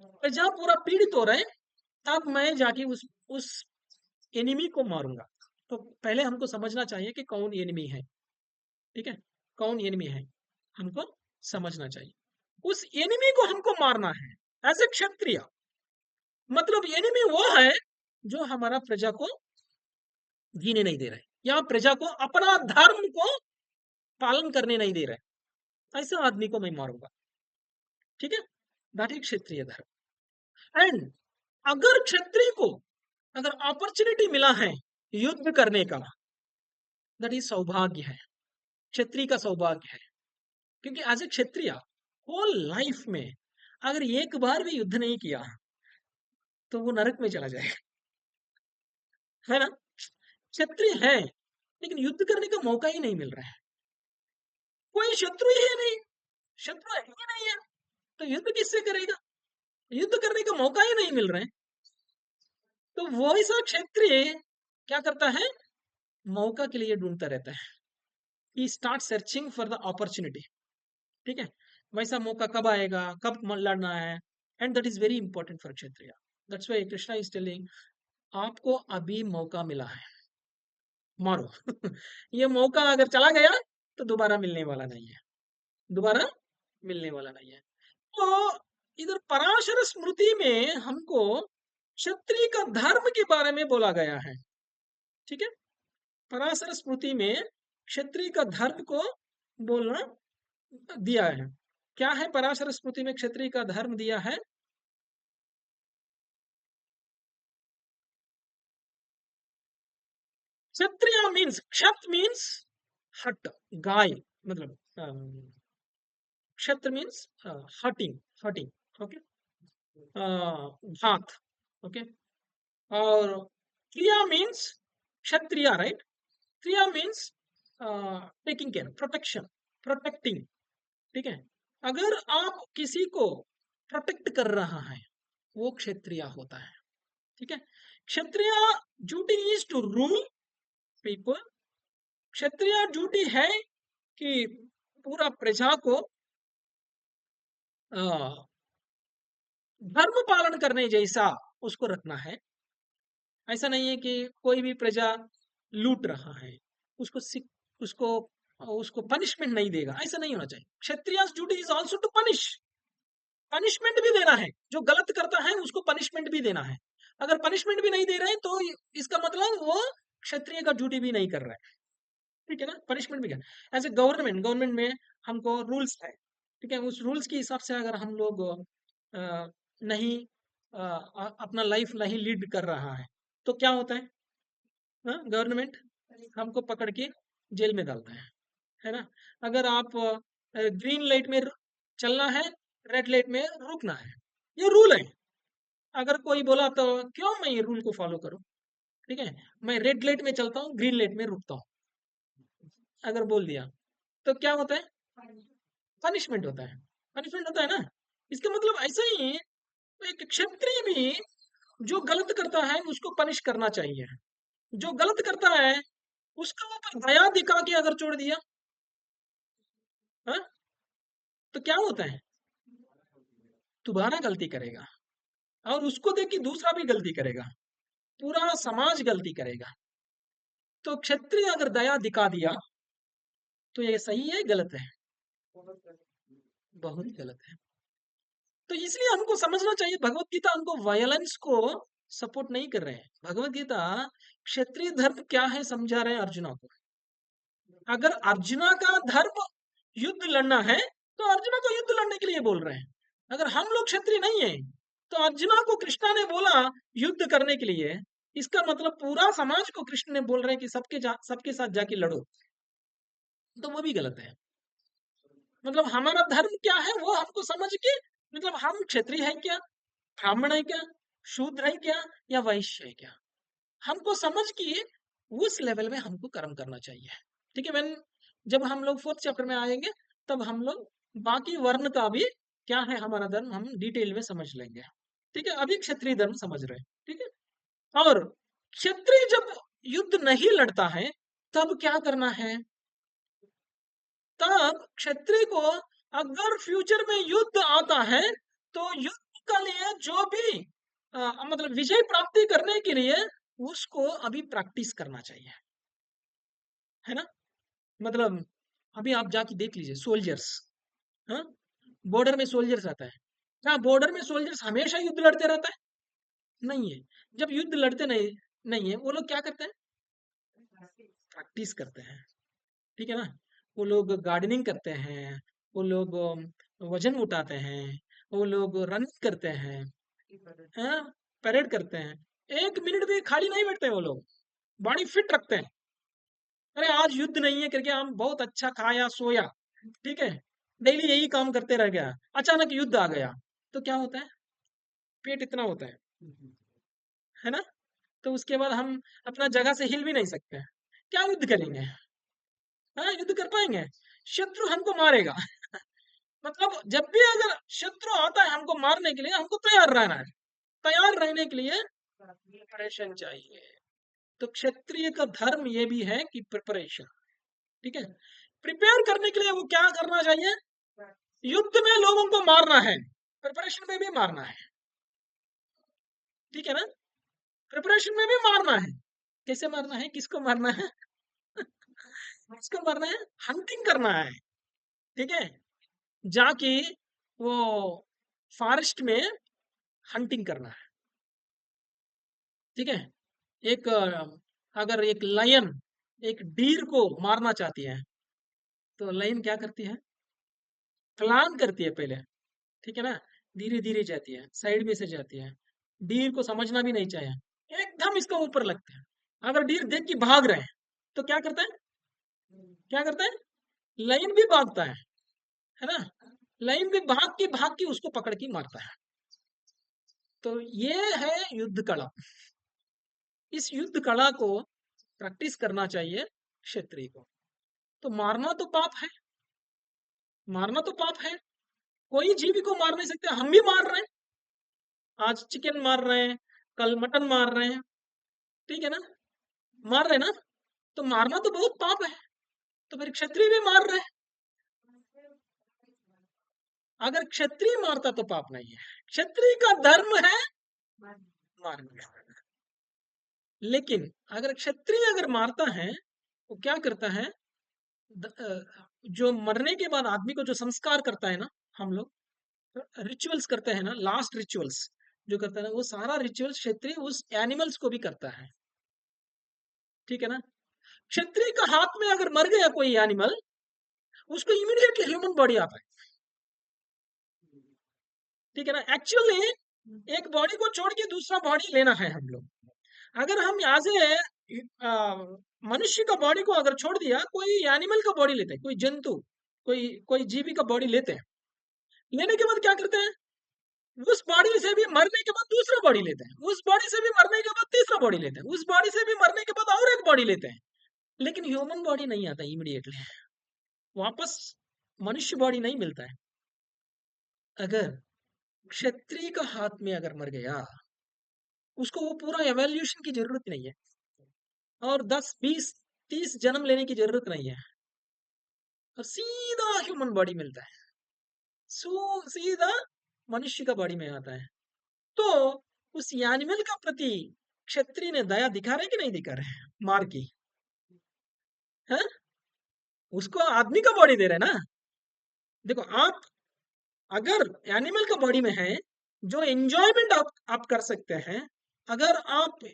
प्रजा पूरा पीड़ित हो रहे, तब मैं जाके उस एनिमी को मारूंगा। तो पहले हमको समझना चाहिए कि कौन एनिमी है। ठीक है, कौन एनिमी है हमको समझना चाहिए। उस एनिमी को हमको मारना है एज ए क्षत्रिय। मतलब एनिमी वो है जो हमारा प्रजा को जीने नहीं दे रहे, या प्रजा को अपना धर्म को पालन करने नहीं दे रहे, ऐसे आदमी को मैं मारूंगा। ठीक है, दैट इज क्षत्रिय धर्म। एंड अगर क्षत्रिय को अगर अपॉर्चुनिटी मिला है युद्ध करने का, दैट इज सौभाग्य है, क्षत्रिय का सौभाग्य है। क्योंकि as a Kshatriya whole life में अगर एक बार भी युद्ध नहीं किया तो वो नरक में चला जाएगा, है ना। क्षत्रिय है लेकिन युद्ध करने का मौका ही नहीं मिल रहा है, कोई शत्रु ही है नहीं, शत्रु है ही नहीं है, तो युद्ध किससे करेगा? युद्ध करने का मौका ही नहीं मिल रहा है। तो वो ऐसा क्षत्रिय क्या करता है? मौका के लिए ढूंढता रहता है। He start searching for the opportunity. ठीक है, वैसा मौका कब आएगा, कब लड़ना है, and that is very important for kshatriya. That's why Krishna is telling आपको अभी मौका मिला है, मारो। ये मौका अगर चला गया तो दोबारा मिलने वाला नहीं है, दोबारा मिलने वाला नहीं है। तो इधर पराशर स्मृति में हमको क्षत्रिय का धर्म के बारे में बोला गया है। ठीक है, पराशर स्मृति में क्षत्रिय का धर्म को बोलना दिया है। क्या है पराशर स्मृति में क्षत्रिय का धर्म दिया है? क्षत्रिय मीन्स, क्षत मीन्स हट, गाय, मतलब क्षत्र मीन्स हटिंग, हटिंग। ओके, घात। ओके, और क्रिया मीन्स क्षत्रिय, राइट। क्रिया means taking care, protection, protecting. ठीक है, अगर आप किसी को प्रोटेक्ट कर रहा है वो क्षत्रिय होता है। ठीक है, kshatriya duty is to rule people. Kshatriya duty है कि पूरा प्रजा को धर्म पालन करने जैसा उसको रखना है। ऐसा नहीं है कि कोई भी प्रजा लूट रहा है उसको उसको उसको पनिशमेंट नहीं देगा, ऐसा नहीं होना चाहिए। Kshatriya duty is also to punish, punishment भी देना है, जो गलत करता है उसको पनिशमेंट भी देना है। अगर पनिशमेंट भी नहीं दे रहे हैं तो इसका मतलब वो क्षत्रिय का ड्यूटी भी नहीं कर रहा है। ठीक है ना, पनिशमेंट भी एज ए गवर्नमेंट, गवर्नमेंट में हमको रूल्स है। ठीक है, उस रूल्स के हिसाब से अगर हम लोग नहीं अपना लाइफ नहीं लीड कर रहा है तो क्या होता है? गवर्नमेंट हमको पकड़ के जेल में डालता है ना। अगर आप ग्रीन लाइट में चलना है, रेड लाइट में रुकना है, ये रूल है। अगर कोई बोला तो क्यों मैं ये रूल को फॉलो करूं? ठीक है, मैं रेड लाइट में चलता हूँ, ग्रीन लाइट में रुकता हूँ, अगर बोल दिया तो क्या होता है? पनिशमेंट होता है, पनिशमेंट होता है ना। इसका मतलब ऐसा ही एक क्षत्रिय भी जो गलत करता है उसको पनिश करना चाहिए। जो गलत करता है उसका ऊपर दया दिखा के अगर छोड़ दिया, हाँ, तो क्या होता है? दोबारा गलती करेगा, और उसको देख के दूसरा भी गलती करेगा, पूरा समाज गलती करेगा। तो क्षत्रिय अगर दया दिखा दिया तो ये सही है गलत है? बहुत गलत है। तो इसलिए हमको समझना चाहिए भगवत गीता हमको वायलेंस को सपोर्ट नहीं कर रहे हैं। भगवत गीता क्षत्रिय धर्म क्या है समझा रहे हैं अर्जुना को। अगर अर्जुना का धर्म युद्ध लड़ना है तो अर्जुना को युद्ध लड़ने के लिए बोल रहे हैं। अगर हम लोग क्षत्रिय नहीं है तो अर्जुना को कृष्णा ने बोला युद्ध करने के लिए, इसका मतलब पूरा समाज को कृष्ण ने बोल रहे हैं कि सबके साथ जाके लड़ो, तो वो भी गलत है। मतलब हमारा धर्म क्या है वो हमको समझ के, मतलब हम क्षत्रिय है क्या, ब्राह्मण है क्या, शूद्र है क्या, या वैश्य है क्या, हमको समझ के उस लेवल में हमको कर्म करना चाहिए। ठीक है, जब हम लोग फोर्थ चैप्टर में आएंगे तब हम लोग बाकी वर्ण का भी क्या है हमारा धर्म, हम डिटेल में समझ लेंगे। ठीक है, अभी क्षत्रिय धर्म समझ रहे हैं। ठीक है, और क्षत्रिय जब युद्ध नहीं लड़ता है तब क्या करना है? तब क्षत्रिय को अगर फ्यूचर में युद्ध आता है तो युद्ध के लिए जो भी मतलब विजय प्राप्ति करने के लिए उसको अभी प्रैक्टिस करना चाहिए, है ना? मतलब अभी आप जाके देख लीजिए सोल्जर्स, हाँ, बॉर्डर में सोल्जर्स आता है, क्या बॉर्डर में सोल्जर्स हमेशा युद्ध लड़ते रहता है? नहीं है। जब युद्ध लड़ते नहीं नहीं है, वो लोग क्या करते हैं? प्रैक्टिस करते हैं। ठीक है ना? वो लोग गार्डनिंग करते हैं, वो लोग वजन उठाते हैं, वो लोग रनिंग करते हैं, हाँ, परेड करते हैं। 1 मिनट भी खाली नहीं बैठते वो लोग, बॉडी फिट रखते हैं। अरे आज युद्ध नहीं है करके हम बहुत अच्छा खाया सोया, ठीक है, डेली यही काम करते रह गया, अचानक युद्ध आ गया तो क्या होता है? पेट इतना होता है ना? तो उसके बाद हम अपना जगह से हिल भी नहीं सकते, क्या युद्ध करेंगे? हाँ, युद्ध कर पाएंगे? शत्रु हमको मारेगा। मतलब जब भी अगर शत्रु आता है हमको मारने के लिए, हमको तैयार रहना है। तैयार रहने के लिए प्रिपरेशन चाहिए। तो क्षत्रिय का धर्म ये भी है कि प्रिपरेशन। ठीक है, प्रिपेयर करने के लिए वो क्या करना चाहिए? युद्ध में लोगों को मारना है, प्रिपरेशन में भी मारना है। ठीक है ना? प्रिपरेशन में भी मारना है। कैसे मारना है? किसको मारना है? किसको मारना है? हंटिंग करना है। ठीक है, जाके वो फॉरेस्ट में हंटिंग करना है। ठीक है, एक अगर एक लायन एक डीर को मारना चाहती है तो लायन क्या करती है? प्लान करती है पहले। ठीक है ना? धीरे धीरे जाती है, साइड में से जाती है, डीर को समझना भी नहीं चाहिए, एकदम इसका ऊपर लगता है। अगर डीर देख के भाग रहे हैं तो क्या करता है? क्या करता है? लायन भी भागता है ना? लायन भी भाग के उसको पकड़ के मारता है। तो ये है युद्ध कला। इस युद्ध कला को प्रैक्टिस करना चाहिए क्षत्रिय को। तो मारना तो पाप है, मारना तो पाप है। कोई जीवी को मार नहीं सकते, हम भी मार रहे हैं। आज चिकन मार रहे हैं, कल मटन मार रहे हैं। ठीक है ना? मार रहे हैं ना? तो मारना तो बहुत पाप है, तो फिर क्षत्रिय भी मार रहे हैं। अगर क्षत्रिय मारता तो पाप नहीं है, क्षत्रिय का धर्म है मारना। लेकिन अगर क्षत्रिय अगर मारता है, वो क्या करता है? जो मरने के बाद आदमी को जो संस्कार करता है ना, हम लोग रिचुअल्स करते हैं ना, लास्ट रिचुअल्स जो करता है ना, वो सारा रिचुअल्स क्षत्रिय उस एनिमल्स को भी करता है। ठीक है ना? क्षत्रिय का हाथ में अगर मर गया कोई एनिमल, उसको इमीडिएटली ह्यूमन बॉडी आता है। ठीक है ना? एक्चुअली एक बॉडी को छोड़ के दूसरा बॉडी लेना है हम लोग। अगर हम यहाँ से मनुष्य का बॉडी को अगर छोड़ दिया, कोई एनिमल का बॉडी लेते हैं, कोई जंतु, कोई कोई जीवी का बॉडी लेते हैं, लेने के बाद क्या करते हैं? उस बॉडी से भी मरने के बाद दूसरा बॉडी लेते हैं, उस बॉडी से भी मरने के बाद तीसरा बॉडी लेते हैं, उस बॉडी से भी मरने के बाद और एक बॉडी लेते हैं। लेकिन ह्यूमन बॉडी नहीं आता इमीडिएटली, वापस मनुष्य बॉडी नहीं मिलता है। अगर क्षत्रिय का हाथ में अगर मर गया, उसको वो पूरा एवोल्यूशन की जरूरत नहीं है, और 10 20 30 जन्म लेने की जरूरत नहीं है, और सीधा ह्यूमन बॉडी मिलता है, सीधा मनुष्य का बॉडी में आता है। तो उस एनिमल का प्रति क्षत्रिय ने दया दिखा रहे कि नहीं दिखा रहे? मार की है, उसको आदमी का बॉडी दे रहे ना। देखो, आप अगर एनिमल का बॉडी में है, जो एंजॉयमेंट आप कर सकते हैं, अगर आप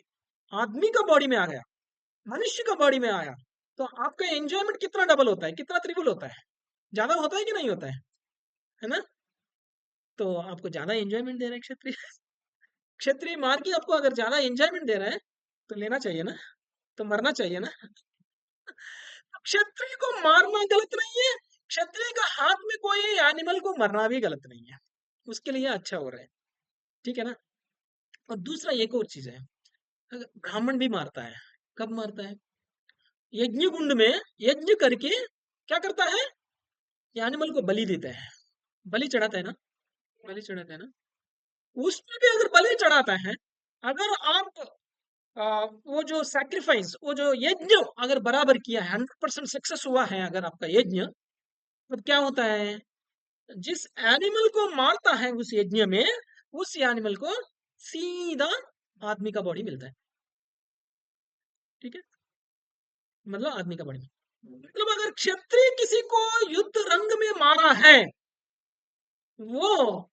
आदमी का बॉडी में आ गया, मनुष्य का बॉडी में आया, तो आपका एंजॉयमेंट कितना डबल होता है, कितना ट्रिपल होता है? ज्यादा होता है कि नहीं होता है ना? तो आपको ज्यादा एंजॉयमेंट दे रहे हैं क्षत्रिय। क्षत्रिय मार के आपको अगर ज्यादा एंजॉयमेंट दे रहा है तो लेना चाहिए ना, तो मरना चाहिए ना। क्षत्रिय को मारना गलत नहीं है, क्षत्रिय का हाथ में कोई एनिमल को मरना भी गलत नहीं है, उसके लिए अच्छा हो रहा है। ठीक है ना? और दूसरा एक और चीज है, अगर ब्राह्मण भी मारता है, कब मारता है? यज्ञ कुंड में यज्ञ करके क्या करता है? ये एनिमल को बलि देते हैं, बलि चढ़ाते हैं ना, बलि चढ़ाते हैं ना, उसमें भी अगर बलि चढ़ाता है, अगर आप वो जो सैक्रिफाइस, वो जो यज्ञ अगर बराबर किया है, 100% सक्सेस हुआ है अगर आपका यज्ञ, तब क्या होता है, जिस एनिमल को मारता है उस यज्ञ में, उस एनिमल को सीधा आदमी का बॉडी मिलता है। ठीक है, मतलब आदमी का बॉडी, मतलब अगर क्षत्रिय किसी को युद्ध रंग में मारा है, वो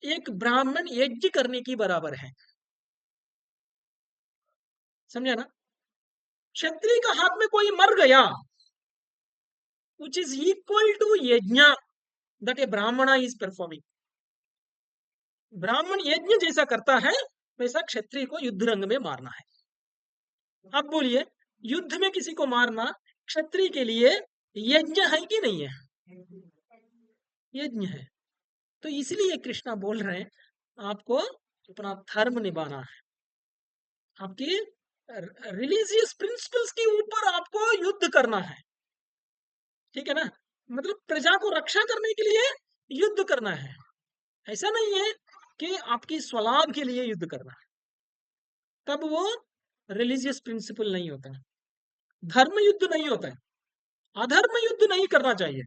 एक ब्राह्मण यज्ञ करने की बराबर है। समझा ना? क्षत्रिय का हाथ में कोई मर गया, which is equal to yajna that a brahmana is performing. ब्राह्मण यज्ञ जैसा करता है, वैसा क्षत्रिय को युद्ध रंग में मारना है। अब बोलिए, युद्ध में किसी को मारना क्षत्रिय के लिए यज्ञ है कि नहीं है? यज्ञ है। तो इसलिए कृष्णा बोल रहे हैं, आपको अपना धर्म निभाना है, आपकी रिलीजियस प्रिंसिपल्स के ऊपर आपको युद्ध करना है। ठीक है ना? मतलब प्रजा को रक्षा करने के लिए युद्ध करना है, ऐसा नहीं है कि आपकी स्वलाभ के लिए युद्ध करना है, तब वो रिलीजियस प्रिंसिपल नहीं होता है, धर्म युद्ध नहीं होता है। अधर्म युद्ध नहीं करना चाहिए,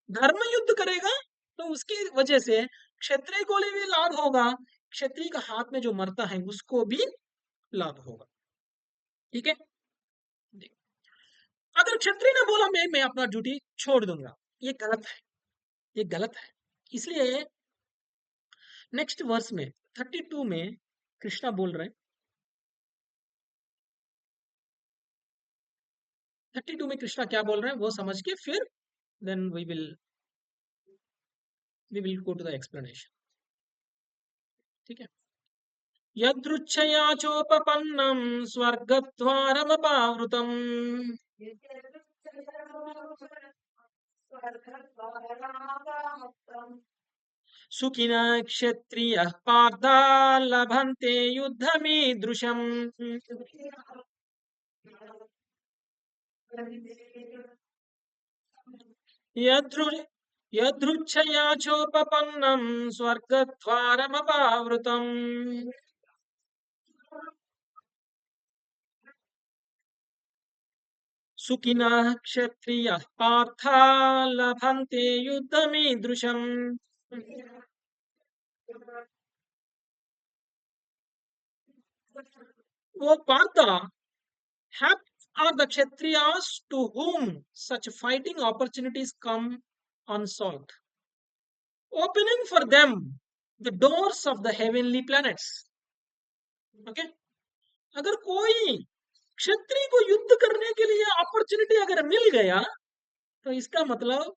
धर्म युद्ध करेगा तो उसकी वजह से क्षत्रिय को भी लाभ होगा, क्षत्रिय का हाथ में जो मरता है उसको भी लाभ होगा। ठीक है, अगर क्षत्रिय ने बोला मैं अपना ड्यूटी छोड़ दूंगा, ये गलत है, ये गलत है। इसलिए नेक्स्ट वर्स में 32 में कृष्णा बोल रहे हैं, 32 में कृष्णा क्या बोल रहे हैं वो समझ के फिर then we will go to the explanation. ठीक है, यदृच्छया चोपपन्नं स्वर्गद्वारमपावृतम् सुखिनः क्षत्रियः पार्था लभन्ते युद्धमीदृशम्। यदृच्छया चोपपन्नं स्वर्गद्वारमपावृतम् सुखिनः क्षत्रियः पार्था लभन्ते युद्धमीदृशम्। वो Partha are the kshatriyas to whom such fighting opportunities come unsought, opening for them the doors of the heavenly planets. Okay? अगर कोई क्षत्रिय को युद्ध करने के लिए अपॉर्चुनिटी अगर मिल गया, तो इसका मतलब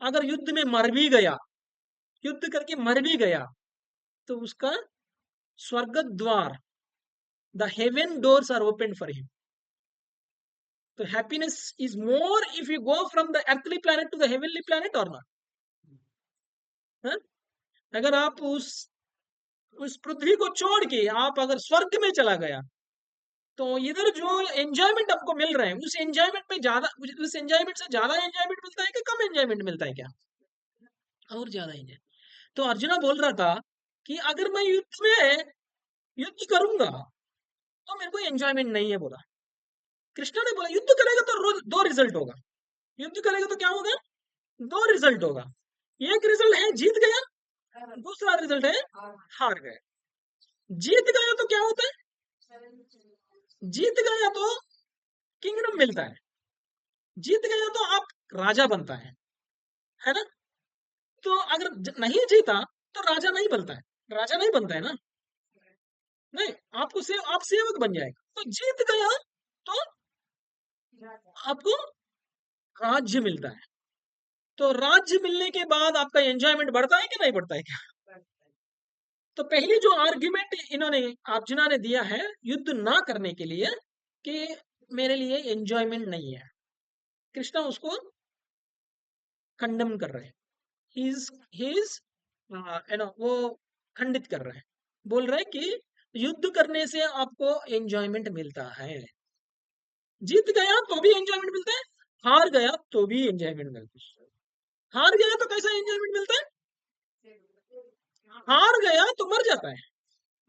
अगर युद्ध में मर भी गया, युद्ध करके मर भी गया, तो उसका स्वर्ग द्वार, the heaven doors are open for him. तो happiness is more if you go from the earthly planet to the heavenly planet or not. अगर आप उस पृथ्वी को छोड़ के आप अगर स्वर्ग में चला गया, तो इधर जो एंजॉयमेंट आपको मिल रहा है, उस एंजॉयमेंट पे ज्यादा, उस एंजॉयमेंट से ज्यादा एंजॉयमेंट मिलता है कि कम एंजॉयमेंट मिलता है क्या? और ज्यादा एंजॉय। तो अर्जुना बोल रहा था कि अगर मैं युद्ध में युद्ध करूंगा तो मेरे को एंजॉयमेंट नहीं है, बोला। कृष्णा ने बोला युद्ध करेगा तो दो रिजल्ट होगा, युद्ध करेगा तो क्या होगा, दो रिजल्ट होगा। एक रिजल्ट है जीत गया, दूसरा रिजल्ट है हार गए। जीत गया तो क्या होता है, जीत गया तो किंगडम मिलता है, जीत गया तो आप राजा बनता है ना? तो अगर नहीं जीता तो राजा नहीं बनता है, राजा नहीं बनता है ना, नहीं, आपको आप सेवक बन जाएगा। तो जीत गया तो आपको राज्य मिलता है, तो राज्य मिलने के बाद आपका एंजॉयमेंट बढ़ता है कि नहीं बढ़ता है क्या? तो पहली जो आर्ग्यूमेंट इन्होंने अर्जुना ने दिया है युद्ध ना करने के लिए कि मेरे लिए एंजॉयमेंट नहीं है, कृष्णा उसको खंडन कर रहे हैं, वो खंडित कर रहे हैं, बोल रहे हैं कि युद्ध करने से आपको एंजॉयमेंट मिलता है, जीत गया तो भी एंजॉयमेंट मिलता है, हार गया तो भी एंजॉयमेंट मिलता है। हार गया तो कैसा एंजॉयमेंट मिलता है? हार गया तो मर जाता है,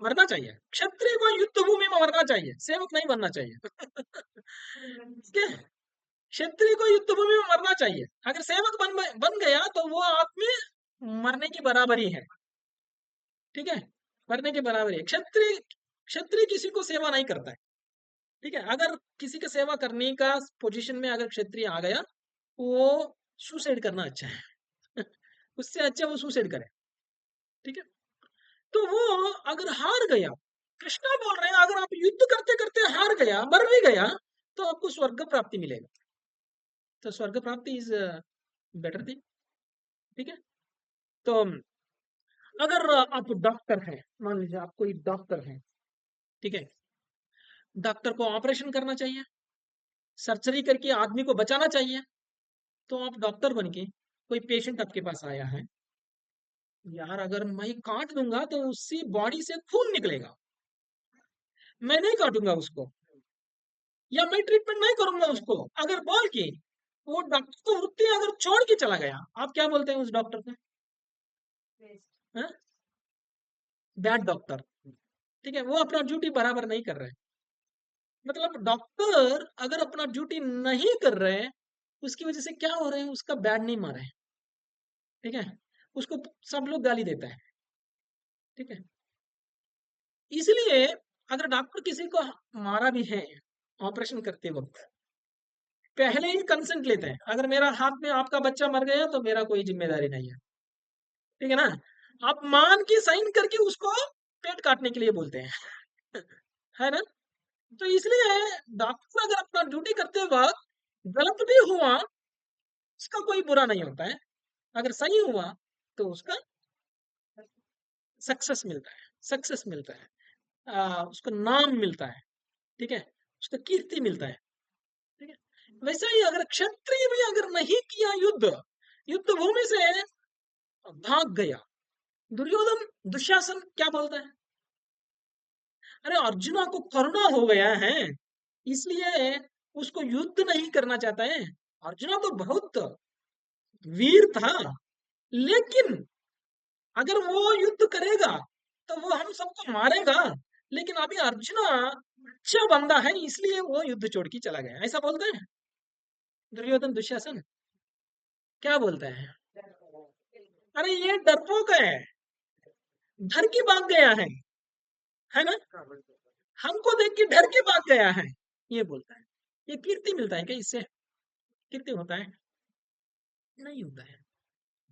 मरना चाहिए। क्षत्रिय को युद्ध भूमि में मरना चाहिए, सेवक नहीं बनना चाहिए। ठीक है, क्षत्रिय को युद्ध भूमि में मरना चाहिए। अगर सेवक बन गया तो वो आदमी मरने की बराबरी है। ठीक है, मरने के बराबर है। क्षत्रिय क्षत्रिय किसी को सेवा नहीं करता है। ठीक है, अगर किसी का सेवा करने का पोजीशन में अगर क्षत्रिय आ गया, वो सुसाइड करना अच्छा है। उससे अच्छा वो सुसाइड करे। ठीक है, तो वो अगर हार गया, कृष्णा बोल रहे हैं अगर आप युद्ध करते करते हार गया, मर भी गया, तो आपको स्वर्ग प्राप्ति मिलेगा। तो स्वर्ग प्राप्ति इज बेटर थिंग। ठीक है, तो अगर आप डॉक्टर हैं, मान लीजिए आप कोई डॉक्टर हैं, ठीक है, डॉक्टर को ऑपरेशन करना चाहिए, सर्जरी करके आदमी को बचाना चाहिए। तो आप डॉक्टर बन के कोई पेशेंट आपके पास आया है, यार अगर मैं काट दूंगा तो उसकी बॉडी से खून निकलेगा, मैं नहीं काटूंगा उसको, या मैं ट्रीटमेंट नहीं करूंगा उसको, अगर बोल के वो डॉक्टर को वृत्ति अगर छोड़ के चला गया, आप क्या बोलते हैं उस डॉक्टर को? Bad doctor. ठीक है, वो अपना ड्यूटी बराबर नहीं कर रहे हैं। मतलब डॉक्टर अगर अपना ड्यूटी नहीं कर रहे हैं, उसकी वजह से क्या हो रहे हैं, उसका बैड नहीं मारे। ठीक है, उसको सब लोग गाली देता है। ठीक है, इसलिए अगर डॉक्टर किसी को मारा भी है ऑपरेशन करते वक्त, पहले ही कंसेंट लेते हैं, अगर मेरा हाथ में आपका बच्चा मर गया तो मेरा कोई जिम्मेदारी नहीं है। ठीक है ना, आप मान के साइन करके उसको पेट काटने के लिए बोलते हैं। है ना, तो इसलिए डॉक्टर अगर अपना ड्यूटी करते वक्त गलत भी हुआ, उसका कोई बुरा नहीं होता है। अगर सही हुआ तो उसका सक्सेस मिलता है, सक्सेस मिलता है, उसको नाम मिलता है। ठीक है, उसको कीर्ति मिलता है। ठीक है, वैसे ही अगर क्षत्रिय भी अगर नहीं किया युद्ध, युद्ध भूमि से भाग गया, दुर्योधन दुशासन क्या बोलता है, अरे अर्जुना को करुणा हो गया है, इसलिए उसको युद्ध नहीं करना चाहता है। अर्जुना तो बहुत वीर था, लेकिन अगर वो युद्ध करेगा तो वो हम सबको मारेगा, लेकिन अभी अर्जुना अच्छा बंदा है इसलिए वो युद्ध छोड़ के चला गया, ऐसा बोलते हैं दुर्योधन दुशासन। क्या बोलता है, अरे ये डरपोक है, डर के भाग गया है ना, हमको देख के डर के भाग गया है, ये बोलता है। ये कीर्ति मिलता है क्या इससे? कीर्ति होता है? नहीं होता है।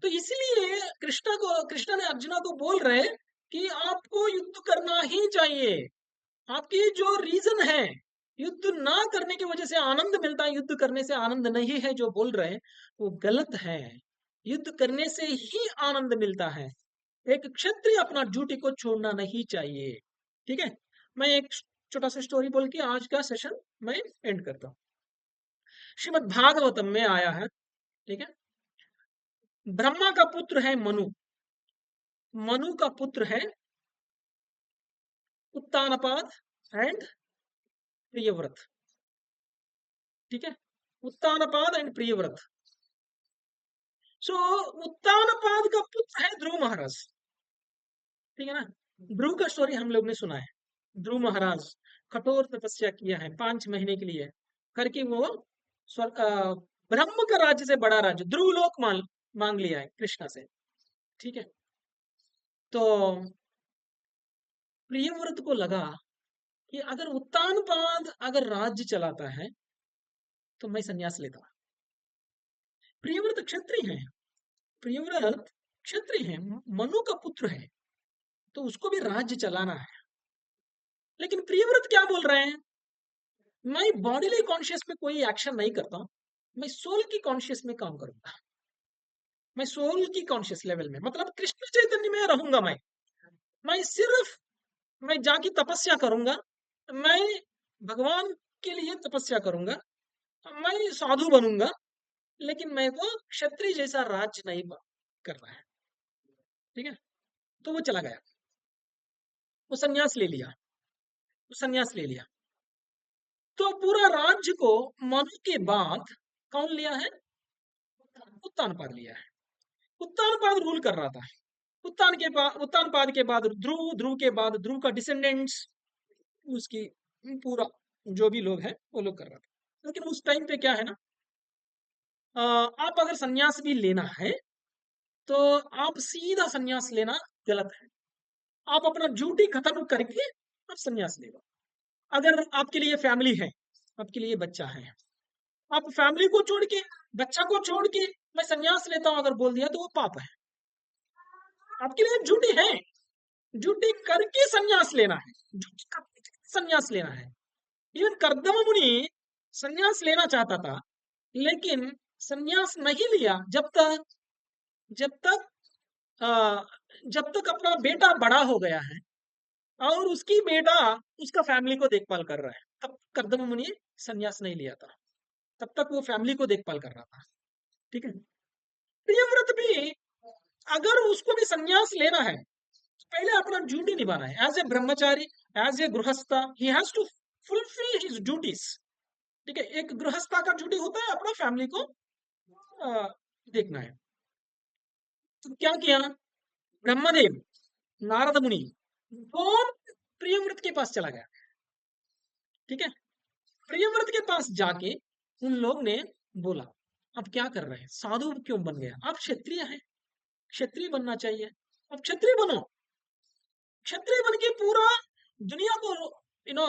तो इसीलिए कृष्णा ने अर्जुना को बोल रहे हैं कि आपको युद्ध करना ही चाहिए। आपकी जो रीजन है, युद्ध ना करने की वजह से आनंद मिलता है, युद्ध करने से आनंद नहीं है जो बोल रहे हैं, वो गलत है। युद्ध करने से ही आनंद मिलता है। एक क्षत्रिय अपना ड्यूटी को छोड़ना नहीं चाहिए। ठीक है, मैं एक छोटा सा स्टोरी बोल के आज का सेशन मैं एंड करता हूँ। श्रीमद् भागवतम में आया है। ठीक है, ब्रह्मा का पुत्र है मनु, मनु का पुत्र है उत्तानपाद एंड प्रियव्रत। ठीक है, उत्तानपाद एंड प्रियव्रत। सो उत्तानपाद का पुत्र है ध्रुव महाराज। ठीक है ना, ध्रुव का स्टोरी हम लोग ने सुना है। ध्रुव महाराज कठोर तपस्या किया है 5 महीने के लिए, करके वो ब्रह्म का राज्य से बड़ा राज्य ध्रुव लोक मांग लिया है कृष्णा से। ठीक है, तो प्रियव्रत को लगा कि अगर उत्तानपाद अगर राज्य चलाता है तो मैं संन्यास लेता हूं। प्रियव्रत क्षत्रिय है, प्रियव्रत क्षत्रिय है, मनु का पुत्र है, तो उसको भी राज्य चलाना है। लेकिन प्रियव्रत क्या बोल रहे हैं, मैं बॉडीली कॉन्शियस में कोई एक्शन नहीं करता हूं, मैं सोल की कॉन्शियस में काम करूंगा। मैं सोल की कॉन्शियस लेवल में, मतलब कृष्ण चैतन्य में रहूंगा। मैं सिर्फ मैं जाके तपस्या करूंगा, मैं भगवान के लिए तपस्या करूंगा, मैं साधु बनूंगा, लेकिन मेरे को क्षत्रिय जैसा राज्य नहीं करना है। ठीक है, तो वो चला गया, वो संन्यास ले लिया, वो संन्यास ले लिया। तो पूरा राज्य को मनु के बाद कौन लिया है, उत्तानपाद लिया है। उत्तानपाद रूल कर रहा था। उत्तानपाद के बाद ध्रुव, ध्रुव के बाद ध्रुव का डिसेंडेंट्स, उसकी पूरा जो भी लोग हैं वो लोग कर रहा था। लेकिन उस टाइम पे क्या है ना, आप अगर संन्यास भी लेना है तो आप सीधा संन्यास लेना गलत है। आप अपना ड्यूटी खत्म करके आप संन्यास लेगा। अगर आपके लिए फैमिली है, आपके लिए बच्चा है, आप फैमिली को छोड़ के, बच्चा को छोड़ के मैं संन्यास लेता हूं अगर बोल दिया तो वो पाप है। आपके लिए ड्यूटी है, ड्यूटी करके संन्यास लेना है, ड्यूटी करके संन्यास लेना है। इवन कर्दम मुनि संन्यास लेना चाहता था, लेकिन संन्यास नहीं लिया जब तक अ, जब तक अपना बेटा बड़ा हो गया है और उसकी बेटा उसका फैमिली को देखभाल कर रहा है, तब कर्दम मुनि संन्यास नहीं लिया था। तब तक वो फैमिली को देखभाल कर रहा था। ठीक है। प्रियव्रत भी अगर उसको भी संन्यास लेना है तो पहले अपना ड्यूटी निभाना है। As a Brahmachari, as a Grihastha, he has to fulfil his duties. ठीक है। एक गृहस्था का ड्यूटी होता है अपना फैमिली को देखना है। तो क्या किया ब्रह्मदेव, नारद मुनि, कौन प्रियव्रत के पास चला गया। ठीक है। प्रियव्रत के पास जाके उन लोग ने बोला, आप क्या कर रहे हैं, साधु क्यों बन गया, आप क्षत्रिय हैं, क्षत्रिय बनना चाहिए, आप क्षत्रिय बनो, क्षत्रिय बन के पूरा दुनिया को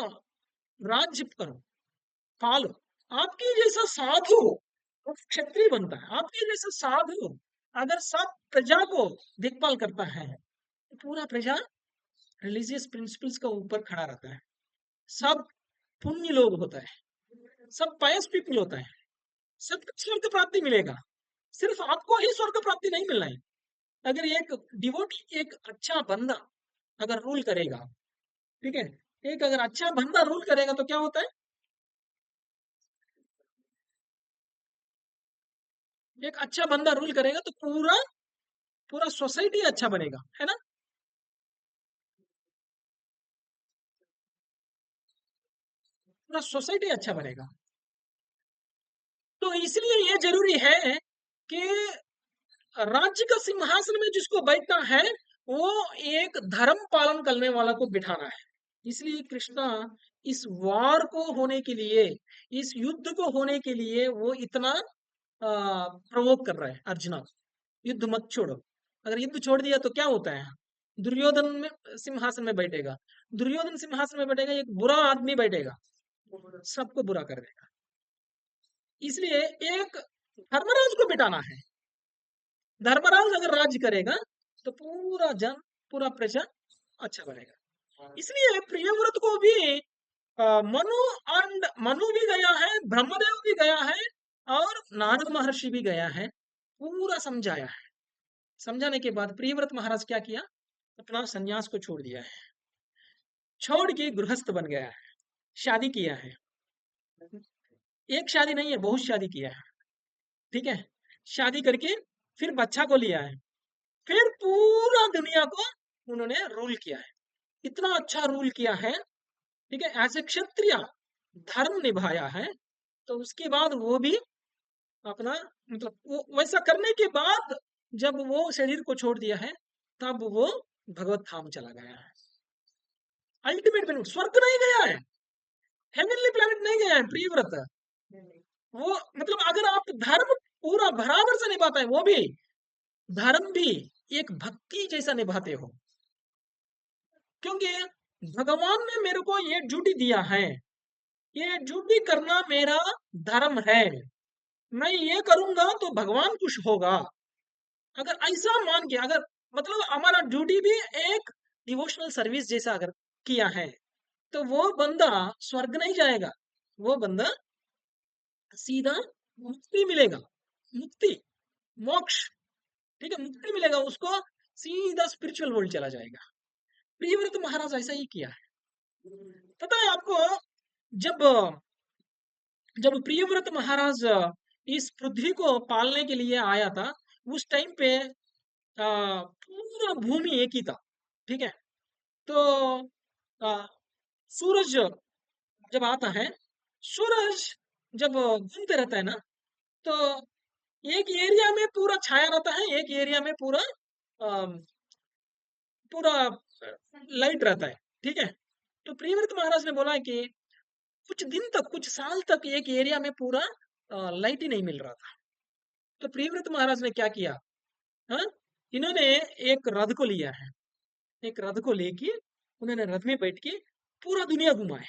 राज्य करो, पालो। आपके जैसा साधु वो क्षत्रिय बनता है। आपके जैसा साधु अगर सब प्रजा को देखभाल करता है तो पूरा प्रजा रिलीजियस प्रिंसिपल्स का ऊपर खड़ा रहता है। सब पुण्य लोग होता है, सब पायस पीपल होता है, सबको स्वर्ग प्राप्ति मिलेगा। सिर्फ आपको ही स्वर्ग प्राप्ति नहीं मिलना है। अगर एक डिवोटी, एक अच्छा बंदा अगर रूल करेगा, ठीक है, एक अगर अच्छा बंदा रूल करेगा तो क्या होता है, एक अच्छा बंदा रूल करेगा तो पूरा पूरा सोसाइटी अच्छा बनेगा, है ना। पूरा सोसाइटी अच्छा बनेगा। तो इसलिए ये जरूरी है कि राज्य का सिंहासन में जिसको बैठना है वो एक धर्म पालन करने वाला को बिठाना है। इसलिए कृष्णा इस वार को होने के लिए, इस युद्ध को होने के लिए वो इतना प्रवोक कर रहा है अर्जुना को, युद्ध मत छोड़ो। अगर युद्ध छोड़ दिया तो क्या होता है, दुर्योधन में सिंहासन में बैठेगा, दुर्योधन सिंहासन में बैठेगा, एक बुरा आदमी बैठेगा, सबको बुरा कर देगा। इसलिए एक धर्मराज को बिठाना है। धर्मराज अगर राज्य करेगा तो पूरा जन, पूरा प्रजा अच्छा बनेगा। इसलिए प्रियव्रत को भी मनु एंड मनु भी गया है, ब्रह्मदेव भी गया है और नारद महर्षि भी गया है, पूरा समझाया है। समझाने के बाद प्रियव्रत महाराज क्या किया, अपना संन्यास को छोड़ दिया है, छोड़ के गृहस्थ बन गया है, शादी किया है। एक शादी नहीं है, बहुत शादी किया है। ठीक है। शादी करके फिर बच्चा को लिया है, फिर पूरा दुनिया को उन्होंने रूल किया है। इतना अच्छा रूल किया है। ठीक है। एज ए क्षत्रिय धर्म निभाया है। तो उसके बाद वो भी अपना, मतलब वो वैसा करने के बाद जब वो शरीर को छोड़ दिया है तब वो भगवत धाम चला गया है। अल्टीमेट बेनिफिट, स्वर्ग नहीं गया है, हेवनली प्लेनेट नहीं गया है प्रियव्रत। वो मतलब अगर आप धर्म पूरा बराबर से निभाता है, वो भी धर्म भी एक भक्ति जैसा निभाते हो, क्योंकि भगवान ने मेरे को ये ड्यूटी दिया है, ये ड्यूटी करना मेरा धर्म है, मैं ये करूंगा तो भगवान खुश होगा। अगर ऐसा मान के, अगर मतलब हमारा ड्यूटी भी एक डिवोशनल सर्विस जैसा अगर किया है तो वो बंदा स्वर्ग नहीं जाएगा, वो बंदा सीधा मुक्ति मिलेगा, मुक्ति, मोक्ष। ठीक है। मुक्ति मिलेगा उसको, सीधा स्पिरिचुअल वर्ल्ड चला जाएगा। प्रियव्रत महाराज ऐसा ही किया है। पता है आपको, जब जब प्रियव्रत महाराज इस पृथ्वी को पालने के लिए आया था, उस टाइम पे पूरा भूमि एक ही था। ठीक है। तो आ, सूरज जब आता है, सूरज जब घूमते रहता है ना, तो एक एरिया में पूरा छाया रहता है, एक एरिया में पूरा अम, पूरा लाइट रहता है, ठीक है। तो प्रियव्रत महाराज ने बोला कि कुछ दिन तक, कुछ साल तक एक एरिया में पूरा लाइट ही नहीं मिल रहा था। तो प्रियव्रत महाराज ने क्या किया, हाँ, इन्होंने एक रथ को लिया है, एक रथ को लेके उन्होंने रथ में बैठ के पूरा दुनिया घुमा है,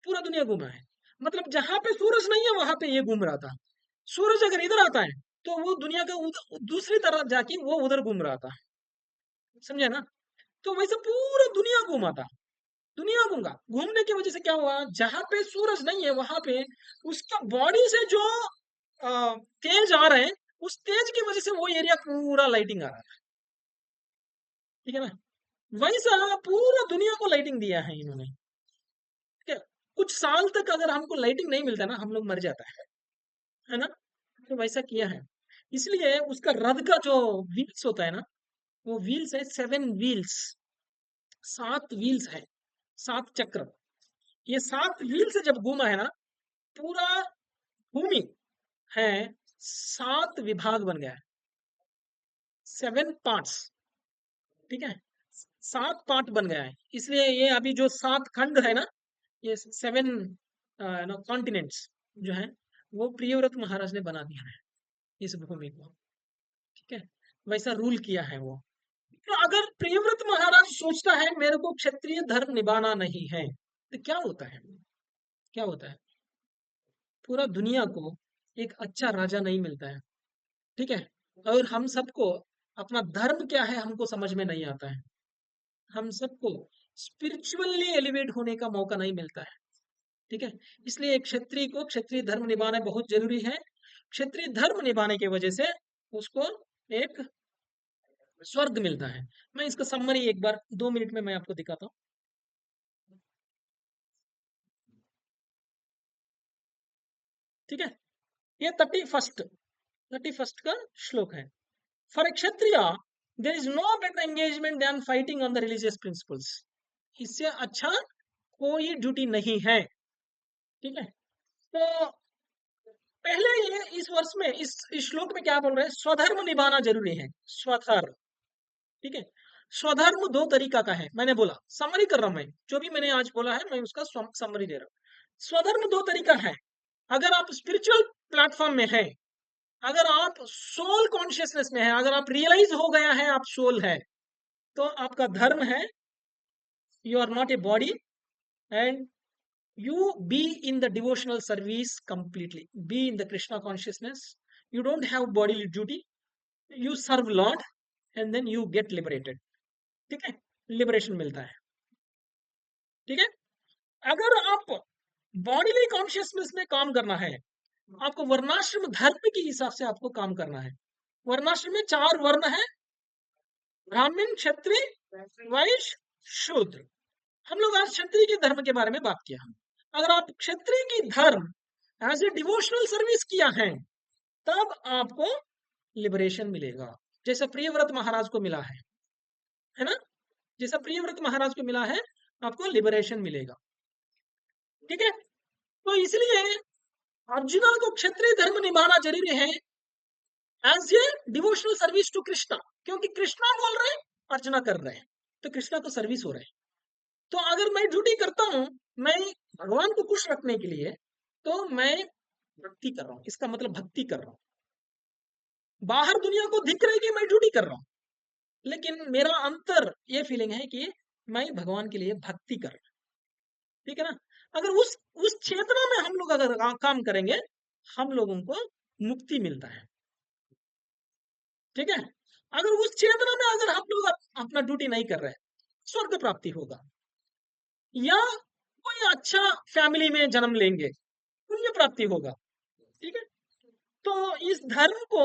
पूरा दुनिया घुमा है। मतलब जहां पे सूरज नहीं है वहां पे ये घूम रहा था। सूरज अगर इधर आता है तो वो दुनिया का दूसरी तरफ जाके वो उधर घूम रहा था, समझे ना। तो वैसे पूरा दुनिया घूमा था, दुनिया घूंगा। घूमने की वजह से क्या हुआ, जहां पे सूरज नहीं है वहां पे उसका बॉडी से जो तेज आ रहे हैं, उस तेज की वजह से वो एरिया पूरा लाइटिंग आ रहा है, ठीक है ना। वैसा पूरा दुनिया को लाइटिंग दिया है इन्होंने, ठीक है। कुछ साल तक अगर हमको लाइटिंग नहीं मिलता ना, हम लोग मर जाता है ना। तो वैसा किया है। इसलिए उसका रथ का जो व्हील्स होता है ना, वो व्हील्स है 7 व्हील्स, 7 व्हील्स है, 7 चक्र। ये 7 व्हील से जब घूमा है ना, पूरा भूमि है 7 विभाग बन गया है, 7 पार्ट्स, ठीक है। 7 पार्ट बन गया है। इसलिए ये अभी जो 7 खंड है ना, ये 7 कॉन्टिनेंट्स जो है, वो प्रियव्रत महाराज ने बना दिया है इस भूमि को, ठीक है। वैसा रूल किया है वो। तो अगर प्रियव्रत महाराज सोचता है मेरे को क्षत्रिय धर्म निभाना नहीं है, तो क्या होता है, क्या होता है, पूरा दुनिया को एक अच्छा राजा नहीं मिलता है, ठीक है। और हम सबको अपना धर्म क्या है हमको समझ में नहीं आता है। हम सबको स्पिरिचुअली एलिवेट होने का मौका नहीं मिलता है, ठीक है। इसलिए एक क्षत्रिय को क्षत्रिय धर्म निभाना बहुत जरूरी है। क्षत्रिय धर्म निभाने की वजह से उसको एक स्वर्ग मिलता है। मैं इसका समरी एक बार 2 मिनट में मैं आपको दिखाता हूँ, ठीक है। ये 31st का श्लोक है। For a Kshatriya there is no better engagement than fighting on the religious principles. इससे अच्छा कोई ड्यूटी नहीं है, ठीक है। तो पहले ये इस वर्ष में इस श्लोक में क्या बोल रहे हैं, स्वधर्म निभाना जरूरी है, स्वधर्म, ठीक है। स्वधर्म 2 तरीका का है, मैंने बोला समरी कर रहा हूं, मैं जो भी मैंने आज बोला है मैं उसका समरी दे रहा हूं। स्वधर्म 2 तरीका है। अगर आप स्पिरिचुअल प्लेटफॉर्म में हैं, अगर आप सोल कॉन्शियसनेस में हैं, अगर आप रियलाइज हो गया है आप सोल है, तो आपका धर्म है you are not a body, and you be in the devotional service completely, be in the Krishna consciousness. You don't have bodily duty, you serve Lord, and then you get liberated, ठीक है। Liberation मिलता है, ठीक है। अगर आप bodily consciousness में काम करना है, आपको वर्णाश्रम धर्म के हिसाब से आपको काम करना है। वर्णाश्रम में 4 वर्ण है, ब्राह्मण, क्षत्रिय, वैश्य, शूद्र। हम लोग आज क्षत्रिय के धर्म के बारे में बात किया। अगर आप क्षत्रिय की धर्म एज ए डिवोशनल सर्विस किया है, तब आपको लिबरेशन मिलेगा, जैसा प्रियव्रत महाराज को मिला है ना। जैसा प्रियव्रत महाराज को मिला है, आपको लिबरेशन मिलेगा, ठीक है। तो इसलिए अर्जुना को क्षत्रिय धर्म निभाना जरूरी है as a devotional service to Krishna, क्योंकि कृष्णा बोल रहे हैं, अर्जुना कर रहे हैं, तो कृष्णा को सर्विस हो रहे हैं। तो अगर मैं ड्यूटी करता हूं, मैं भगवान को खुश रखने के लिए, तो मैं भक्ति कर रहा हूं, इसका मतलब भक्ति कर रहा हूं। बाहर दुनिया को दिख रहा है कि मैं ड्यूटी कर रहा हूं, लेकिन मेरा अंतर ये फीलिंग है कि मैं भगवान के लिए भक्ति कर रहा हूं, ठीक है ना। अगर उस क्षेत्र में हम लोग अगर काम करेंगे, हम लोगों को मुक्ति मिलता है, ठीक है। अगर उस क्षेत्र में अगर हम लोग अपना ड्यूटी नहीं कर रहे, स्वर्ग प्राप्ति होगा, या कोई अच्छा फैमिली में जन्म लेंगे, पुण्य प्राप्ति होगा, ठीक है। तो इस धर्म को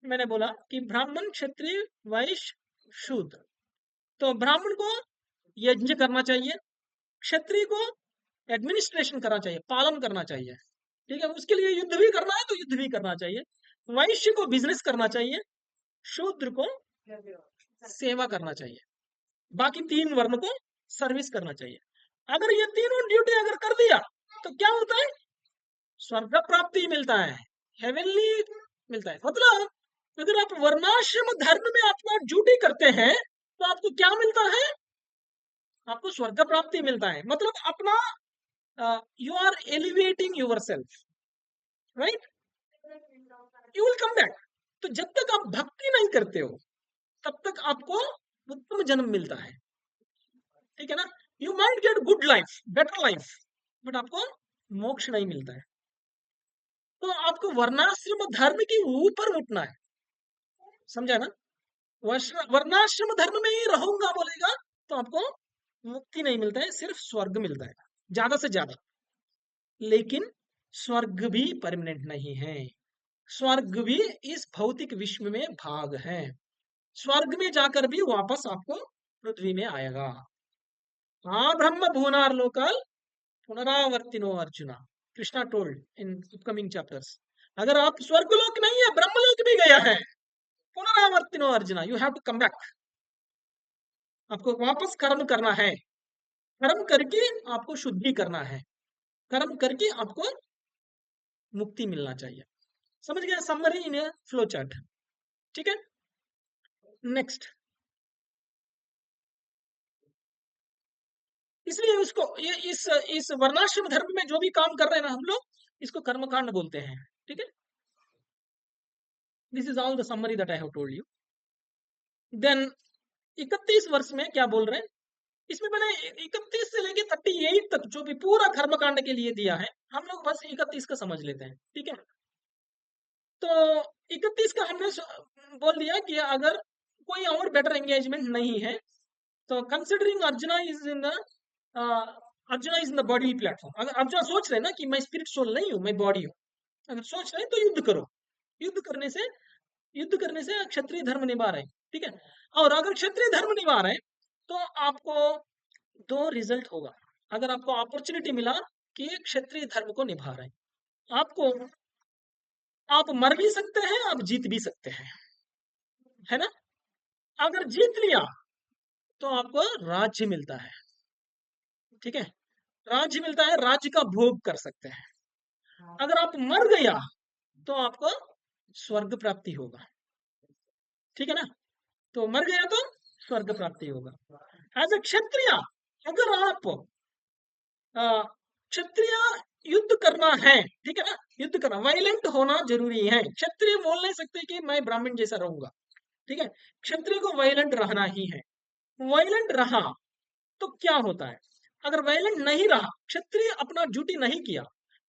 मैंने बोला कि ब्राह्मण, क्षत्रिय, वैश्य, शूद्र। तो ब्राह्मण को यज्ञ करना चाहिए, क्षत्रिय को एडमिनिस्ट्रेशन करना चाहिए, पालन करना चाहिए, ठीक है। उसके लिए युद्ध भी करना है तो युद्ध भी करना चाहिए। वैश्य को बिजनेस करना चाहिए, शूद्र को सेवा करना चाहिए, बाकी 3 वर्ण को सर्विस करना चाहिए। अगर ये तीनों ड्यूटी अगर कर दिया, तो क्या होता है, स्वर्ग प्राप्ति मिलता है, हेवनली मिलता है। मतलब अगर आप वर्णाश्रम धर्म में अपना ड्यूटी करते हैं तो आपको क्या मिलता है? आपको स्वर्ग प्राप्ति मिलता है। मतलब अपना you are elevating your self, right? You will come back. तो जब तक आप भक्ति नहीं करते हो तब तक आपको उत्तम जन्म मिलता है, ठीक है ना? You might get good life, better life, but आपको मोक्ष नहीं मिलता है। तो आपको वर्णाश्रम धर्म के ऊपर उठना है, समझा ना? वर्णाश्रम धर्म में ही रहूंगा बोलेगा तो आपको मुक्ति नहीं मिलता है, सिर्फ स्वर्ग मिलता है ज्यादा से ज्यादा। लेकिन स्वर्ग भी परमानेंट नहीं है, स्वर्ग भी इस भौतिक विश्व में भाग है। स्वर्ग में जाकर भी वापस आपको पृथ्वी में आएगा। हाँ, ब्रह्म भुवनार लोकल पुनरावर्तिनो Arjuna, Krishna told in upcoming chapters. अगर आप स्वर्गलोक नहीं है, ब्रह्मलोक भी गया है, पुनरावर्तिनो Arjuna, you have to come back. आपको वापस कर्म करना है, कर्म करके आपको शुद्धि करना है, कर्म करके आपको मुक्ति मिलना चाहिए। समझ गया? समरी इन फ्लो चार्ट, ठीक है? नेक्स्ट, इसलिए उसको ये इस वर्णाश्रम धर्म में जो भी काम कर रहे हैं ना हम लोग, इसको कर्मकांड बोलते हैं, ठीक है? This is all the summary that I have told you. Then 31 वर्ष में क्या बोल रहे हैं? इसमें मैंने 31 से लेके 38 तक जो भी पूरा कर्मकांड के लिए दिया है, हम लोग बस 31 का समझ लेते हैं, ठीक है? तो 31 का हमने बोल दिया कि अगर कोई और बेटर एंगेजमेंट नहीं है तो considering arjuna is in the body platform. अगर अर्जुना सोच रहे हैं ना कि मैं स्पिरिट सोल नहीं हूँ, मैं बॉडी हूँ, अगर सोच रहे हैं तो युद्ध करो। युद्ध करने से क्षत्रिय धर्म निभा रहे हैं, ठीक है? और अगर क्षत्रिय धर्म निभा रहे हैं तो आपको दो रिजल्ट होगा। अगर आपको अपॉर्चुनिटी मिला कि क्षत्रिय धर्म को निभा रहे हैं, आपको आप मर भी सकते हैं, आप जीत भी सकते हैं, है ना? अगर जीत लिया तो आपको राज्य मिलता है, ठीक है? राज्य मिलता है, राज्य का भोग कर सकते हैं। अगर आप मर गया तो आपको स्वर्ग प्राप्ति होगा, ठीक है ना? तो मर गया तो स्वर्ग प्राप्ति होगा। एज ए क्षत्रिय, अगर आप क्षत्रिय युद्ध करना है, ठीक है ना? युद्ध करना, वायलेंट होना जरूरी है। क्षत्रिय बोल नहीं सकते कि मैं ब्राह्मण जैसा रहूंगा, ठीक है? क्षत्रिय को वायलेंट रहना ही है। वायलेंट रहा तो क्या होता है? अगर वायलेंट नहीं रहा, क्षत्रिय अपना ड्यूटी नहीं किया,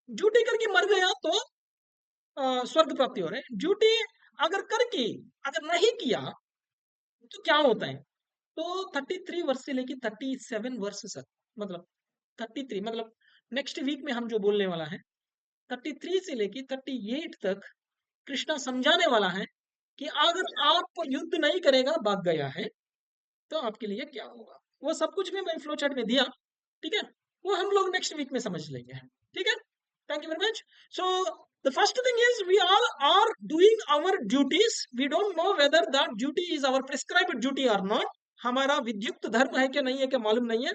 ड्यूटी करके मर गया तो स्वर्ग प्राप्ति हो रहे। ड्यूटी अगर करके अगर नहीं किया तो क्या होता है? तो 33 वर्ष से लेके 37 वर्ष तक, मतलब 33 मतलब नेक्स्ट वीक में हम जो बोलने वाला है, 33 से लेके 38 तक कृष्णा समझाने वाला है कि अगर आप युद्ध नहीं करेगा, भाग गया है, तो आपके लिए क्या होगा। वो सब कुछ भी मैं फ्लो चार्ट में दिया, ठीक है? वो हम लोग नेक्स्ट वीक में समझ लेंगे, ठीक है? Thank you very much. So the first thing is we all are doing our duties, we don't know whether that duty is our prescribed duty और नॉट। हमारा विद्युक्त धर्म है क्या नहीं है क्या मालूम नहीं है,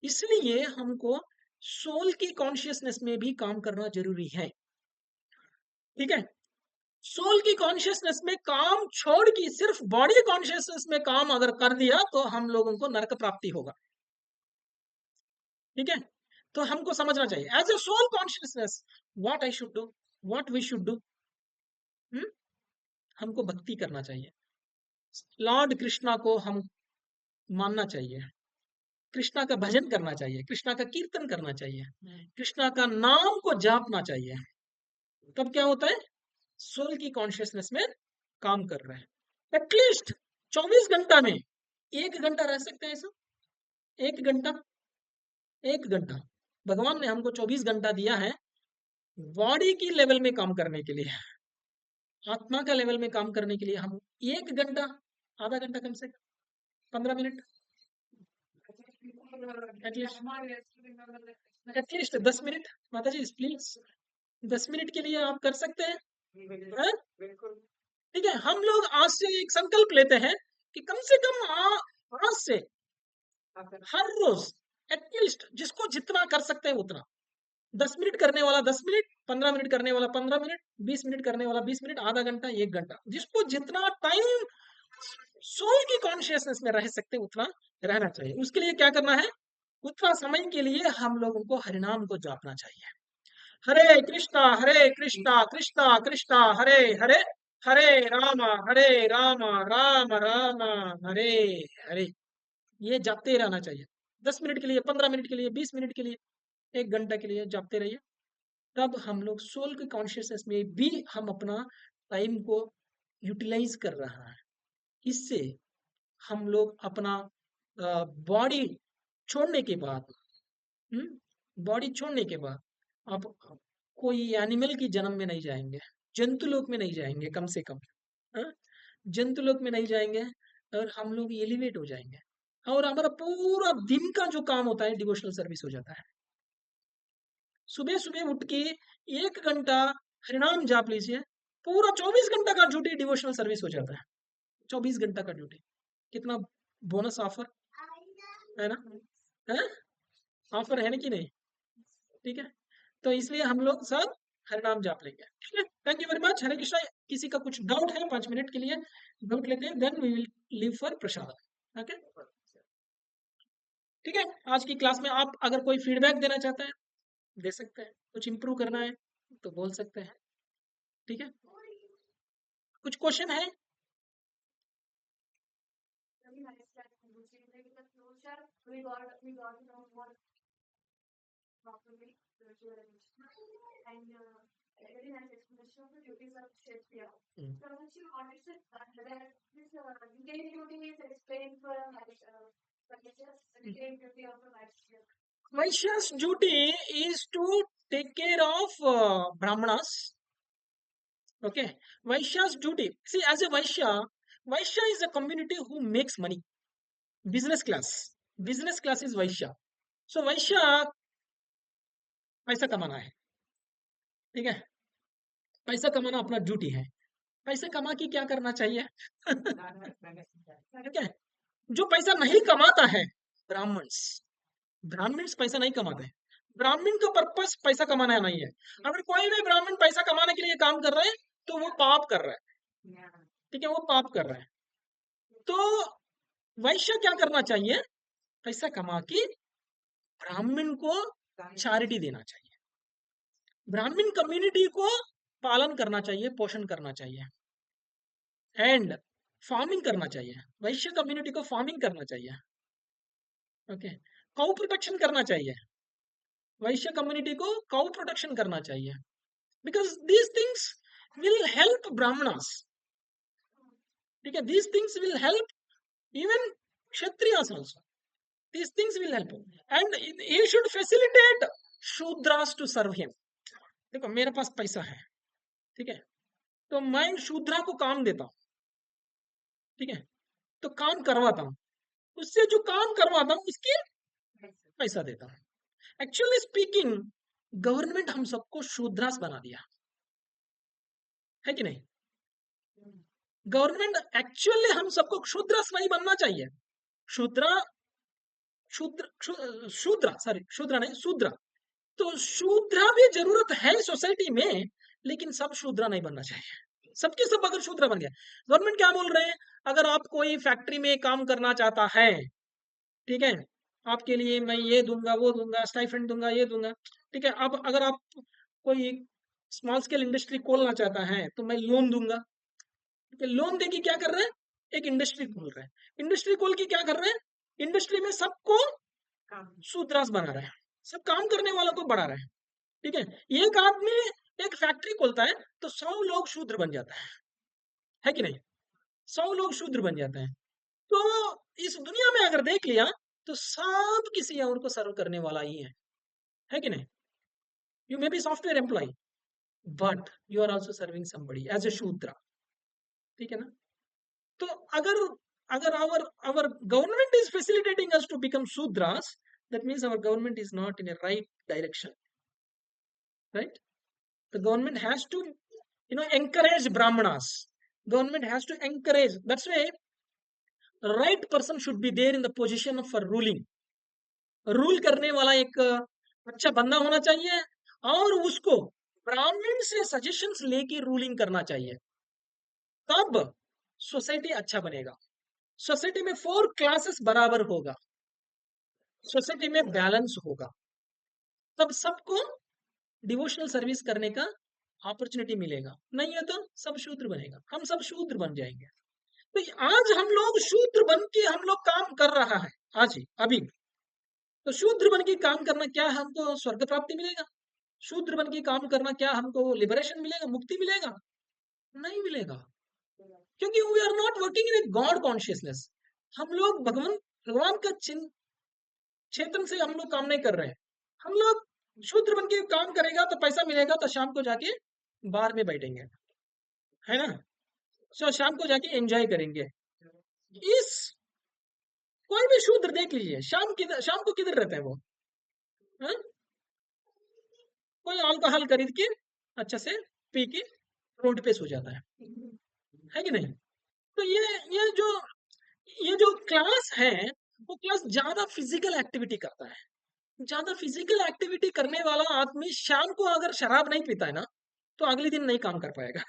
इसलिए हमको सोल की कॉन्शियसनेस में भी काम करना जरूरी है, ठीक है? सोल की कॉन्शियसनेस में काम छोड़ के सिर्फ बॉडी कॉन्शियसनेस में काम अगर कर दिया तो हम लोगों को नरक प्राप्ति होगा, ठीक है? तो हमको समझना चाहिए as a soul consciousness what I should do, what we should do. हमको भक्ति करना चाहिए, लॉर्ड कृष्णा को हम मानना चाहिए, कृष्णा का भजन करना चाहिए, कृष्णा का कीर्तन करना चाहिए, कृष्णा का नाम को जापना चाहिए। तब क्या होता है? सोल की कॉन्शियसनेस में काम कर रहे हैं। एटलीस्ट 24 घंटा में 1 घंटा रह सकते हैं सब, 1 घंटा, 1 घंटा। भगवान ने हमको 24 घंटा दिया है बॉडी की लेवल में काम करने के लिए, आत्मा का लेवल में काम करने के लिए। हम 1 घंटा, आधा घंटा कम से कम, 15 मिनट, एटलीस्ट 10 मिनट। माता जी प्लीज 10 मिनट के लिए आप कर सकते हैं, हैं? ठीक है, हम लोग आज से एक संकल्प लेते हैं कि कम से कम आज से हर रोज एटलीस्ट जिसको जितना कर सकते हैं उतना 10 मिनट करने वाला 10 मिनट, 15 मिनट करने वाला 15 मिनट, 20 मिनट करने वाला 20 मिनट, आधा घंटा 1 घंटा, जिसको जितना टाइम सोल की कॉन्शियसनेस में रह सकते उतना रहना चाहिए। उसके लिए क्या करना है, उतना समय के लिए हम लोगों को हरिनाम को जापना चाहिए। हरे कृष्णा कृष्णा कृष्णा हरे हरे, हरे राम राम राम हरे हरे, ये जापते रहना चाहिए। 10 मिनट के लिए, 15 मिनट के लिए, 20 मिनट के लिए, 1 घंटा के लिए जापते रहिए। तब हम लोग सोल के कॉन्शियसनेस में भी हम अपना टाइम को यूटिलाइज कर रहा है। इससे हम लोग अपना बॉडी छोड़ने के बाद, बॉडी छोड़ने के बाद आप कोई एनिमल की जन्म में नहीं जाएंगे, जंतु लोक में नहीं जाएंगे, कम से कम जंतु लोक में नहीं जाएंगे, और हम लोग एलिवेट हो जाएंगे, और हमारा पूरा दिन का जो काम होता है डिवोशनल सर्विस हो जाता है। सुबह सुबह उठ के 1 घंटा हरिनाम जाप लीजिए, पूरा 24 घंटा का ड्यूटी डिवोशनल सर्विस हो जाता है। 24 घंटा का ड्यूटी, कितना बोनस ऑफर है ना, है ऑफर है ना कि नहीं? ठीक है, तो इसलिए हम लोग सब हरिनाम जाप लेंगे। ठीक है, थैंक यू वेरी मच। हरे कृष्णा। किसी का कुछ डाउट है 5 मिनट के लिए डाउट लेते हैं, then we will leave for prasad. Okay, ठीक है। आज की क्लास में आप अगर कोई फीडबैक देना चाहते हैं दे सकते हैं, कुछ इम्प्रूव करना है तो बोल सकते हैं। ठीक है, कुछ क्वेश्चन है? हम्म। Vaishya's duty is to take care of Brahmanas. Okay, Vaishya's duty. See, as a Vaishya, Vaishya is a community who makes money. Business class. Business class is Vaishya. So Vaishya पैसा कमाना है, ठीक है, पैसा कमाना अपना duty है। पैसा कमा के क्या करना चाहिए? ठीक है, जो पैसा नहीं कमाता है, ब्राह्मण्स, ब्राह्मण्स पैसा नहीं कमाते हैं। ब्राह्मण का पर्पस पैसा कमाना नहीं है। अगर कोई भी ब्राह्मण पैसा कमाने के लिए काम कर रहा है तो वो पाप कर रहा है, ठीक है, वो पाप कर रहा है। तो वैश्य क्या करना चाहिए? पैसा कमा के ब्राह्मण को चैरिटी देना चाहिए, ब्राह्मण कम्युनिटी को पालन करना चाहिए, पोषण करना चाहिए, एंड फार्मिंग करना चाहिए। वैश्य कम्युनिटी को फार्मिंग करना चाहिए। ओके, काउ प्रोटेक्शन करना चाहिए, वैश्य कम्युनिटी को काउ प्रोटेक्शन करना चाहिए, because these things will help Brahmanas. ठीक है, these things will help even kshatriyas also. These things will help him, and he should facilitate shudras to serve him. देखो मेरे पास पैसा है, ठीक है, तो मैं शूद्रा को काम देता हूँ, ठीक है, तो काम करवाता हूँ, उससे जो काम करवाता हूँ उसकी पैसा देता हूँ। एक्चुअली स्पीकिंग गवर्नमेंट हम सबको शूद्रास बना दिया है कि नहीं? गवर्नमेंट एक्चुअली हम सबको शूद्रास नहीं बनना चाहिए। शूद्रा शूद्र शूद्रा सॉरी शूद्रा नहीं शूद्रा, तो शूद्रा भी जरूरत है सोसाइटी में, लेकिन सब शूद्रा नहीं बनना चाहिए। सबके सब अगर शूद्रा बन गया, गवर्नमेंट क्या बोल रहे हैं, अगर आप कोई फैक्ट्री में काम करना चाहता है, ठीक है, आपके लिए मैं ये दूंगा वो दूंगा, स्टाइफंड दूंगा ये दूंगा, ठीक है। अब अगर आप कोई स्मॉल स्केल इंडस्ट्री खोलना चाहता है तो मैं लोन दूंगा, ठीक है। लोन देके क्या कर रहे हैं, एक इंडस्ट्री खोल रहे हैं, इंडस्ट्री खोल के क्या कर रहे हैं, इंडस्ट्री में सबको शूद्रास बना रहे हैं, सब काम करने वालों को बढ़ा रहे हैं, ठीक है। एक आदमी एक फैक्ट्री खोलता है तो 100 लोग शूद्र बन जाता है कि नहीं? 100 लोग शूद्र बन जाते हैं। तो इस दुनिया में अगर देख लिया तो सब किसी और को सर्व करने वाला ही है कि नहीं? You may be software employ but you are also serving somebody as a shudra, ठीक है ना? तो अगर अगर our government is facilitating us to become shudras, that means our government is not in a right direction, right? The government has to encourage brahmanas, government has to encourage, that's why right person should be there in the position of ruling, rule करने वाला एक अच्छा बंदा होना चाहिए, और उसको ब्राह्मण से सजेशंस लेके रूलिंग करना चाहिए, तब सोसाइटी अच्छा बनेगा। सोसाइटी में 4 क्लासेस बराबर होगा, सोसाइटी में बैलेंस होगा, तब सबको डिवोशनल सर्विस करने का अपॉर्चुनिटी मिलेगा। नहीं है तो सब शूद्र बनेगा, हम सब शूद्र बन जाएंगे। तो आज हम लोग शूद्र बन के हम लोग काम कर रहा है, आज ही अभी। तो शूद्र बन के काम करना क्या हमको स्वर्ग प्राप्ति मिलेगा? शूद्र बन के काम करना क्या हमको लिबरेशन मिलेगा, मुक्ति मिलेगा? नहीं मिलेगा, क्योंकि we are not working in a god consciousness. हम लोग भगवान भगवान का चिन्ह क्षेत्र से हम लोग काम नहीं कर रहे हैं। हम लोग शूद्र बन के काम करेगा तो पैसा मिलेगा, तो शाम को जाके बार में बैठेंगे, है ना? सो शाम को जाके एंजॉय करेंगे। इस कोई भी शूद्र देख लीजिए, शाम को किधर रहता है वो? हाँ? कोई अल्कोहल खरीद के अच्छा से पी के रोड पे सो जाता है कि नहीं? तो ये जो क्लास है, वो क्लास ज्यादा फिजिकल एक्टिविटी करता है। ज्यादा फिजिकल एक्टिविटी करने वाला आदमी शाम को अगर शराब नहीं पीता है ना, तो अगले दिन नहीं काम कर पाएगा।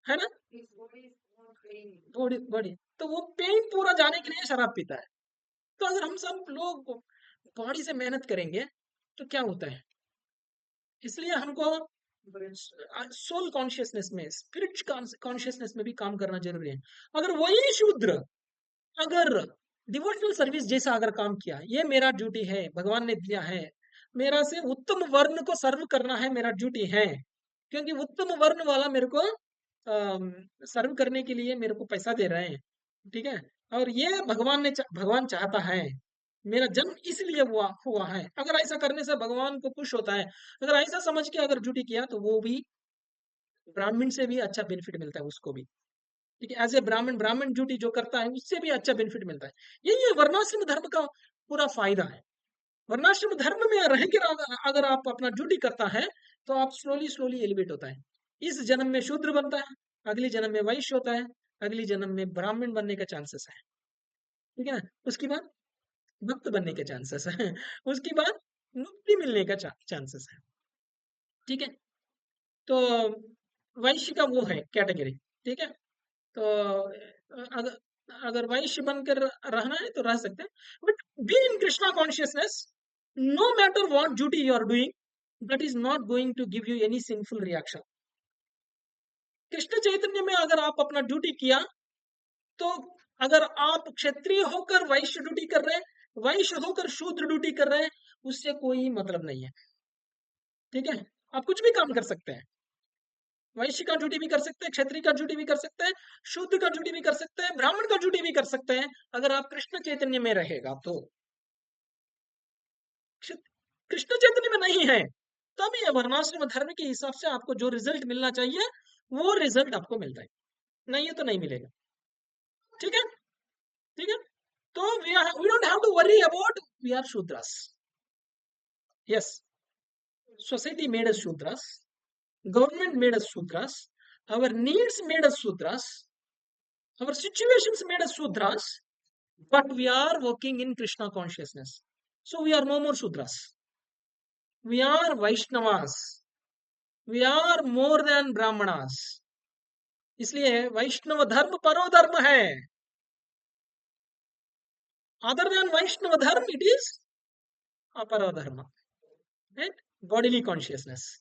है ना? बॉडी बॉडी तो वो पेन पूरा जाने के लिए शराब पीता है। तो अगर हम सब लोग बॉडी से मेहनत करेंगे तो क्या होता है? इसलिए हमको सोल कॉन्शियसनेस में, स्पिरिट कॉन्शियसनेस में भी काम करना जरूरी है। अगर वही शूद्र अगर डिवोशनल सर्विस जैसा अगर काम किया, ये मेरा ड्यूटी है, भगवान ने दिया है, मेरा से उत्तम वर्ण को सर्व करना है, मेरा ड्यूटी है, क्योंकि उत्तम वर्ण वाला मेरे को सर्व करने के लिए मेरे को पैसा दे रहे हैं, ठीक है? और ये भगवान चाहता है, मेरा जन्म इसलिए हुआ हुआ है। अगर ऐसा करने से भगवान को खुश होता है, अगर ऐसा समझ के अगर ड्यूटी किया, तो वो भी ब्राह्मण से भी अच्छा बेनिफिट मिलता है उसको भी। ठीक है, एज ए ब्राह्मण ब्राह्मण ड्यूटी जो करता है उससे भी अच्छा बेनिफिट मिलता है। यही है वर्णाश्रम धर्म का पूरा फायदा है। वर्णाश्रम धर्म में रहकर अगर आप अपना ड्यूटी करता है, तो आप स्लोली स्लोली एलिवेट होता है। इस जन्म में शूद्र बनता है, अगले जन्म में वैश्य होता है, अगले जन्म में ब्राह्मण बनने का चांसेस है। ठीक है ना? उसके बाद भक्त बनने के चांसेस है। उसके बाद मुक्ति मिलने का चांसेस है। ठीक है? तो वैश्य का वो है कैटेगरी। ठीक है? तो अगर अगर वैश्य बनकर रहना है तो रह सकते हैं, but be in Krishna consciousness, no matter what duty you are doing, that is not going to give you any sinful reaction. Krishna चैतन्य में अगर आप अपना ड्यूटी किया, तो अगर आप क्षत्रिय होकर वैश्य ड्यूटी कर रहे हैं, वैश्य होकर शूद्र ड्यूटी कर रहे हैं, उससे कोई मतलब नहीं है। ठीक है? आप कुछ भी काम कर सकते हैं, वैश्य का ड्यूटी भी कर सकते हैं, क्षत्रिय का ड्यूटी भी कर सकते हैं, शूद्र का ड्यूटी भी कर सकते हैं, ब्राह्मण का ड्यूटी भी कर सकते हैं, अगर आप कृष्ण चैतन्य में रहेगा तो। कृष्ण चैतन्य में नहीं है, तब ये वर्णाश्रम धर्म के हिसाब से आपको जो रिजल्ट मिलना चाहिए, वो रिजल्ट आपको मिलता है। नहीं है तो नहीं मिलेगा। ठीक है? ठीक है? तो we don't have to worry about we are shudras. Yes, society made us shudras, government made us sudras, our needs made us sudras, our situations made us sudras, but we are working in Krishna consciousness, so we are no more sudras, we are Vaishnavas, we are more than Brahmanas। इसलिए वैष्णव धर्म परो धर्म है, other than वैष्णव धर्म it is अपरो धर्म, right? Bodily consciousness,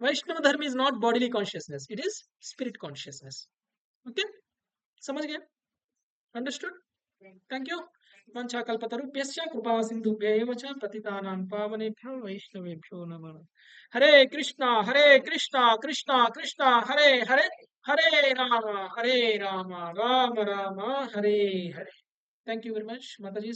वैष्णव धर्म is not bodily consciousness, it is spirit consciousness. Okay, समझ गया? अंडरस्टूड? Thank you. वंशाकल्पतरुभ्यश्च कृपा सिन्धुभ्यैव च पतितानां पावनेभ्यो वैष्णवेभ्यो नमः। हरे कृष्णा कृष्णा कृष्णा हरे हरे, हरे Ram Ram Ram Hare Hare. Thank you very much माता जी।